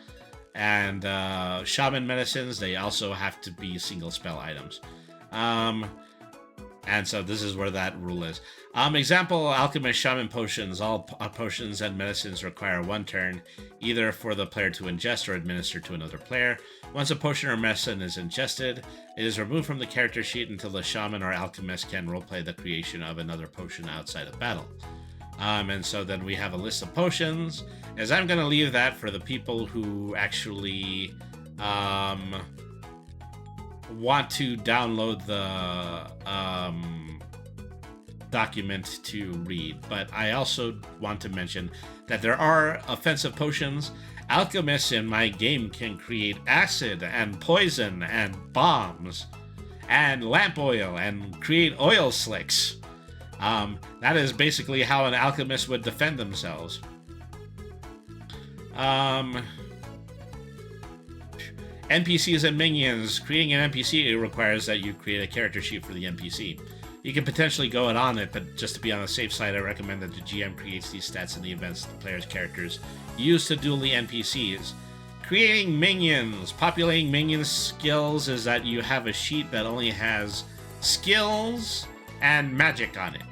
and shaman medicines, they also have to be single spell items. And so this is where that rule is. Example, alchemist shaman potions. All potions and medicines require 1 turn, either for the player to ingest or administer to another player. Once a potion or medicine is ingested, it is removed from the character sheet until the shaman or alchemist can roleplay the creation of another potion outside of battle. And so then we have a list of potions, as I'm going to leave that for the people who actually want to download the document to read. But I also want to mention that there are offensive potions. Alchemists in my game can create acid and poison and bombs and lamp oil and create oil slicks. That is basically how an alchemist would defend themselves. NPCs and minions. Creating an NPC requires that you create a character sheet for the NPC. You can potentially go it on it, but just to be on the safe side, I recommend that the GM creates these stats in the events the player's characters use to duel the NPCs. Creating minions. Populating minions skills is that you have a sheet that only has skills and magic on it.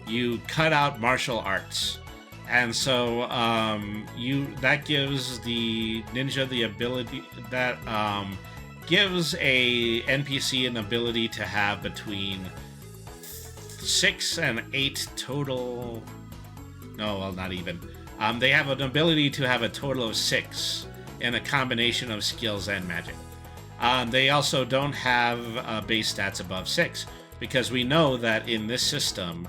You cut out martial arts. And so that gives the ninja the ability, that gives a NPC an ability to have between 6 and 8 total. No, well, not even. They have an ability to have a total of 6 in a combination of skills and magic. They also don't have base stats above 6, because we know that in this system,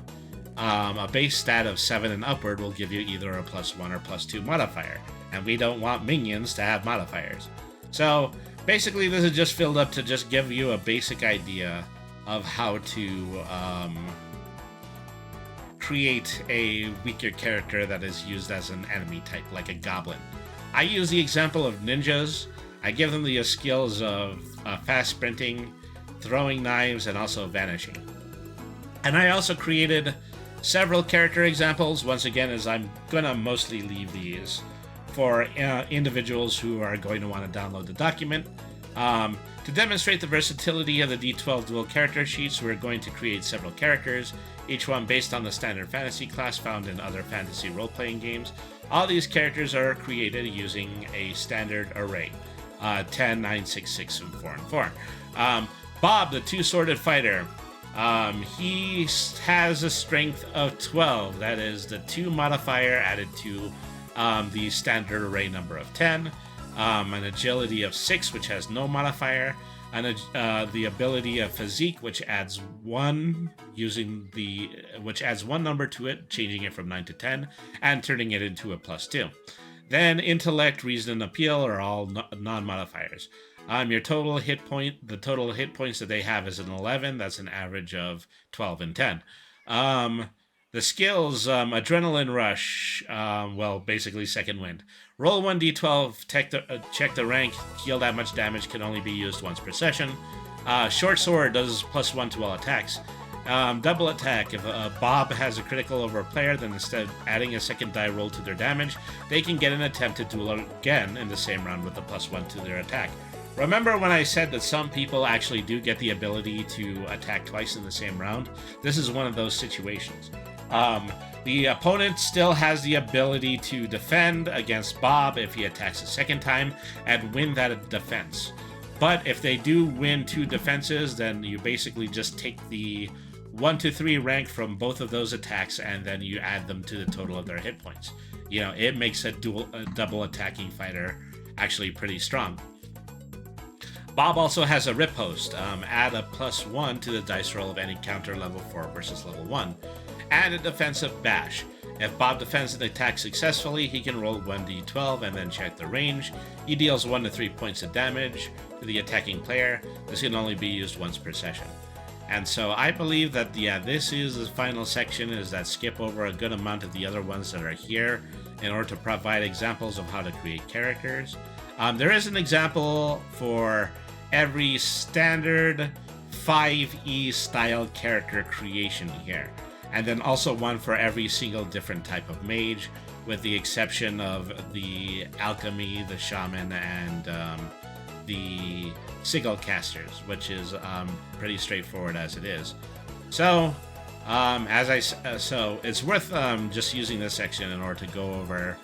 a base stat of 7 and upward will give you either a +1 or +2 modifier, and we don't want minions to have modifiers. So basically this is just filled up to just give you a basic idea of how to create a weaker character that is used as an enemy type, like a goblin. I use the example of ninjas. I give them the skills of fast sprinting, throwing knives, and also vanishing. And I also created several character examples, once again, as I'm gonna mostly leave these for individuals who are going to want to download the document. To demonstrate the versatility of the d12 Duel character sheets, we're going to create several characters, each one based on the standard fantasy class found in other fantasy role-playing games. All these characters are created using a standard array, 10, 9, 6, 6, and 4 and 4. Bob, the two-sworded fighter, he has a strength of 12. That is the 2 modifier added to the standard array number of 10. An agility of 6, which has no modifier, and the ability of physique, which adds 1 which adds 1 number to it, changing it from 9 to 10 and turning it into a +2. Then intellect, reason, and appeal are all non-modifiers. The total hit points that they have is an 11. That's an average of 12 and 10. The skills, adrenaline rush, basically second wind. Roll 1d12, check the rank, heal that much damage, can only be used once per session. Short sword does +1 to all attacks. Double attack, if Bob has a critical over a player, then instead of adding a second die roll to their damage, they can get an attempt to duel again in the same round with a +1 to their attack. Remember when I said that some people actually do get the ability to attack twice in the same round? This is one of those situations. The opponent still has the ability to defend against Bob if he attacks a second time and win that defense. But if they do win 2 defenses, then you basically just take the 1 to 3 rank from both of those attacks and then you add them to the total of their hit points. You know, it makes a double attacking fighter actually pretty strong. Bob also has a riposte. Add a +1 to the dice roll of any counter level 4 versus level 1. And a defensive bash. If Bob defends an attack successfully, he can roll 1d12 and then check the range. He deals 1 to 3 points of damage to the attacking player. This can only be used once per session. And so I believe that, this is the final section, is that skip over a good amount of the other ones that are here in order to provide examples of how to create characters. There is an example for every standard 5e style character creation here. And then also one for every single different type of mage, with the exception of the alchemy, the shaman, and the sigil casters, which is pretty straightforward as it is. So, so it's worth just using this section in order to go over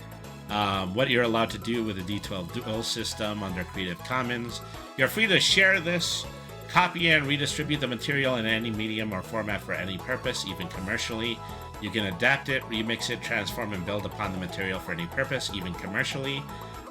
what you're allowed to do with the d12 Duel system under Creative Commons. You're free to share this, copy and redistribute the material in any medium or format for any purpose, even commercially. You can adapt it, remix it, transform, and build upon the material for any purpose, even commercially.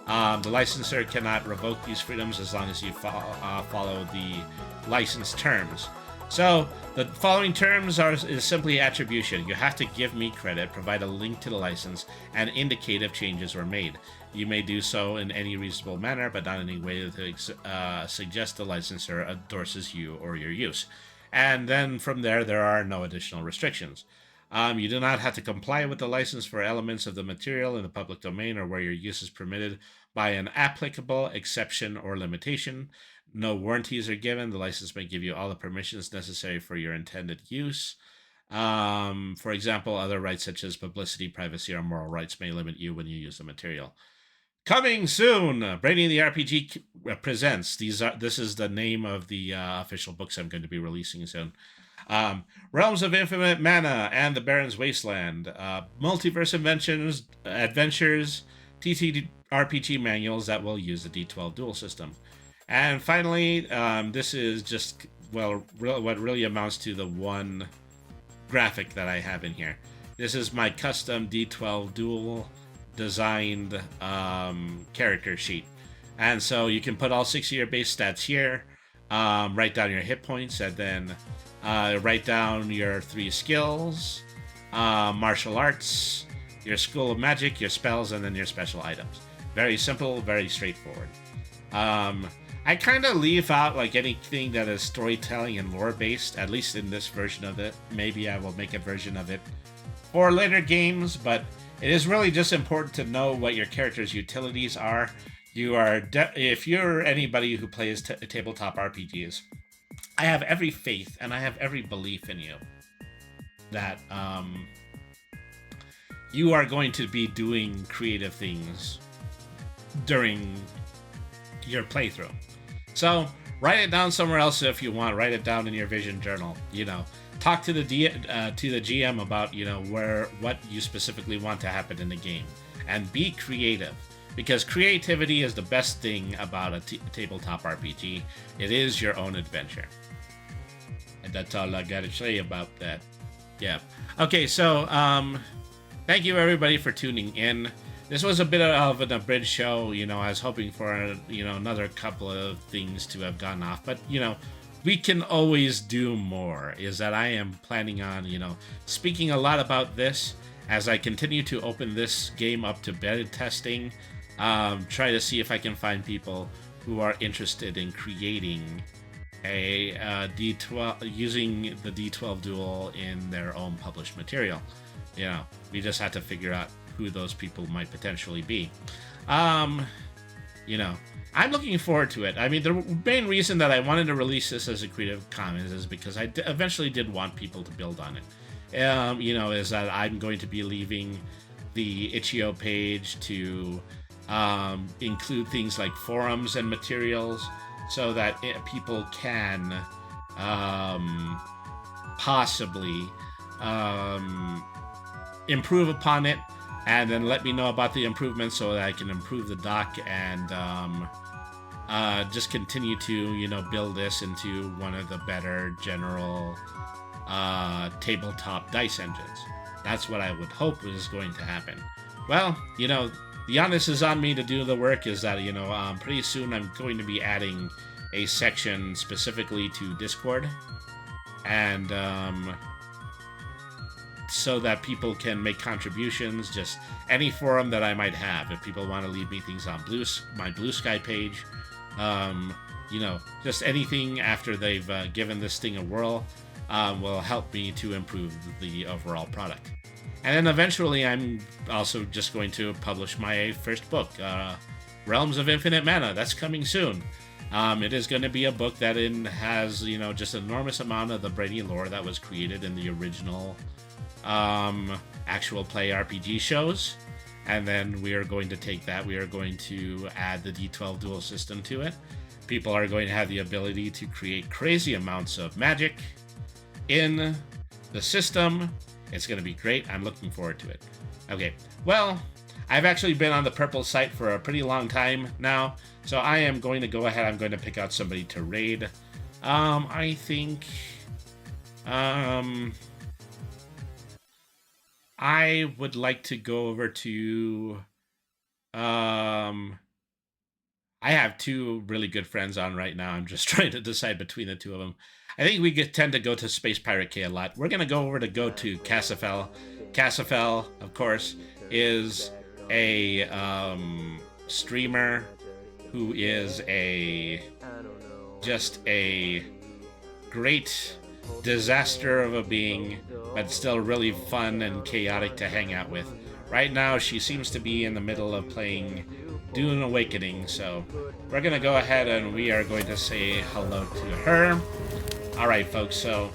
The licensor cannot revoke these freedoms as long as you follow the license terms. So, the following terms is simply attribution. You have to give me credit, provide a link to the license, and indicate if changes were made. You may do so in any reasonable manner, but not in any way that suggests the licensor endorses you or your use. And then from there are no additional restrictions. You do not have to comply with the license for elements of the material in the public domain or where your use is permitted by an applicable exception or limitation. No warranties are given. The license may give you all the permissions necessary for your intended use. For example, other rights such as publicity, privacy, or moral rights may limit you when you use the material. Coming soon, Brainy the RPG presents. This is the name of the official books I'm going to be releasing soon. Realms of Infinite Mana and the Baron's Wasteland, multiverse adventures, TTRPG manuals that will use the d12 Duel system. And finally, this is just, what really amounts to the one graphic that I have in here. This is my custom d12 Duel designed character sheet. And so you can put all 6 of your base stats here, write down your hit points, and then write down your 3 skills, martial arts, your school of magic, your spells, and then your special items. Very simple, very straightforward. I kind of leave out like anything that is storytelling and lore based, at least in this version of it. Maybe I will make a version of it for later games, but it is really just important to know what your character's utilities are. If you're anybody who plays tabletop RPGs, I have every faith and I have every belief in you that you are going to be doing creative things during your playthrough. So write it down somewhere else if you want. Write it down in your vision journal. Talk to the GM about what you specifically want to happen in the game, and be creative, because creativity is the best thing about a tabletop RPG. It is your own adventure, and that's all I gotta say about that. Yeah. Okay. So thank you everybody for tuning in. This was a bit of an abridged show. I was hoping for another couple of things to have gone off, but we can always do more. Is that I am planning on speaking a lot about this as I continue to open this game up to beta testing. Try to see if I can find people who are interested in creating a D12, using the D12 Duel in their own published material. We just have to figure out who those people might potentially be. I'm looking forward to it. I mean, the main reason that I wanted to release this as a Creative Commons is because I eventually did want people to build on it. Is that I'm going to be leaving the itch.io page to include things like forums and materials so that people can possibly improve upon it, and then let me know about the improvements so that I can improve the doc and just continue to build this into one of the better general tabletop dice engines. That's what I would hope is going to happen. Well, the onus is on me to do the work. Is that pretty soon I'm going to be adding a section specifically to Discord, and so that people can make contributions, just any forum that I might have. If people want to leave me things on my Blue Sky page, just anything after they've given this thing a whirl will help me to improve the overall product. And then eventually I'm also just going to publish my first book, Realms of Infinite Mana. That's coming soon. It is going to be a book that has, just an enormous amount of the Brady lore that was created in the original actual play RPG shows, and then we are going to take that, we are going to add the D12 duel system to it. People are going to have the ability to create crazy amounts of magic in the system. It's going to be great. I'm looking forward to it. Okay, well, I've actually been on the Purple site for a pretty long time now, so I am going to go ahead. I'm going to pick out somebody to raid. I think I would like to go over to I have two really good friends on right now. I'm just trying to decide between the two of them. I think we tend to go to Space Pirate K a lot. We're going to go over to Cassifel. Cassifel, of course, is a streamer who is just a great disaster of a being, but still really fun and chaotic to hang out with. Right now, she seems to be in the middle of playing Dune Awakening, so we're going to go ahead and we are going to say hello to her. Alright, folks, so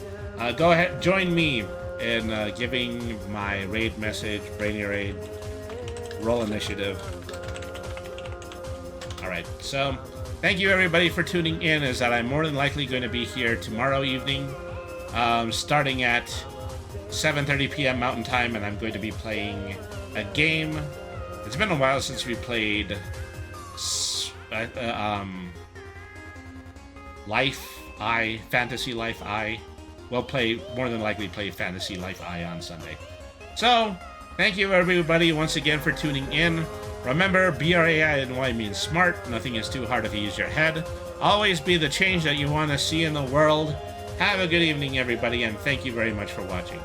go ahead, join me in giving my raid message, Brainy Raid, roll initiative. Alright, so thank you everybody for tuning in, is that I'm more than likely going to be here tomorrow evening, starting at 7:30 p.m. Mountain Time, and I'm going to be playing a game. It's been a while since we played Fantasy Life I. We'll more than likely play Fantasy Life I on Sunday. So, thank you everybody once again for tuning in. Remember, BRAINY means smart. Nothing is too hard if you use your head. Always be the change that you want to see in the world. Have a good evening, everybody, and thank you very much for watching.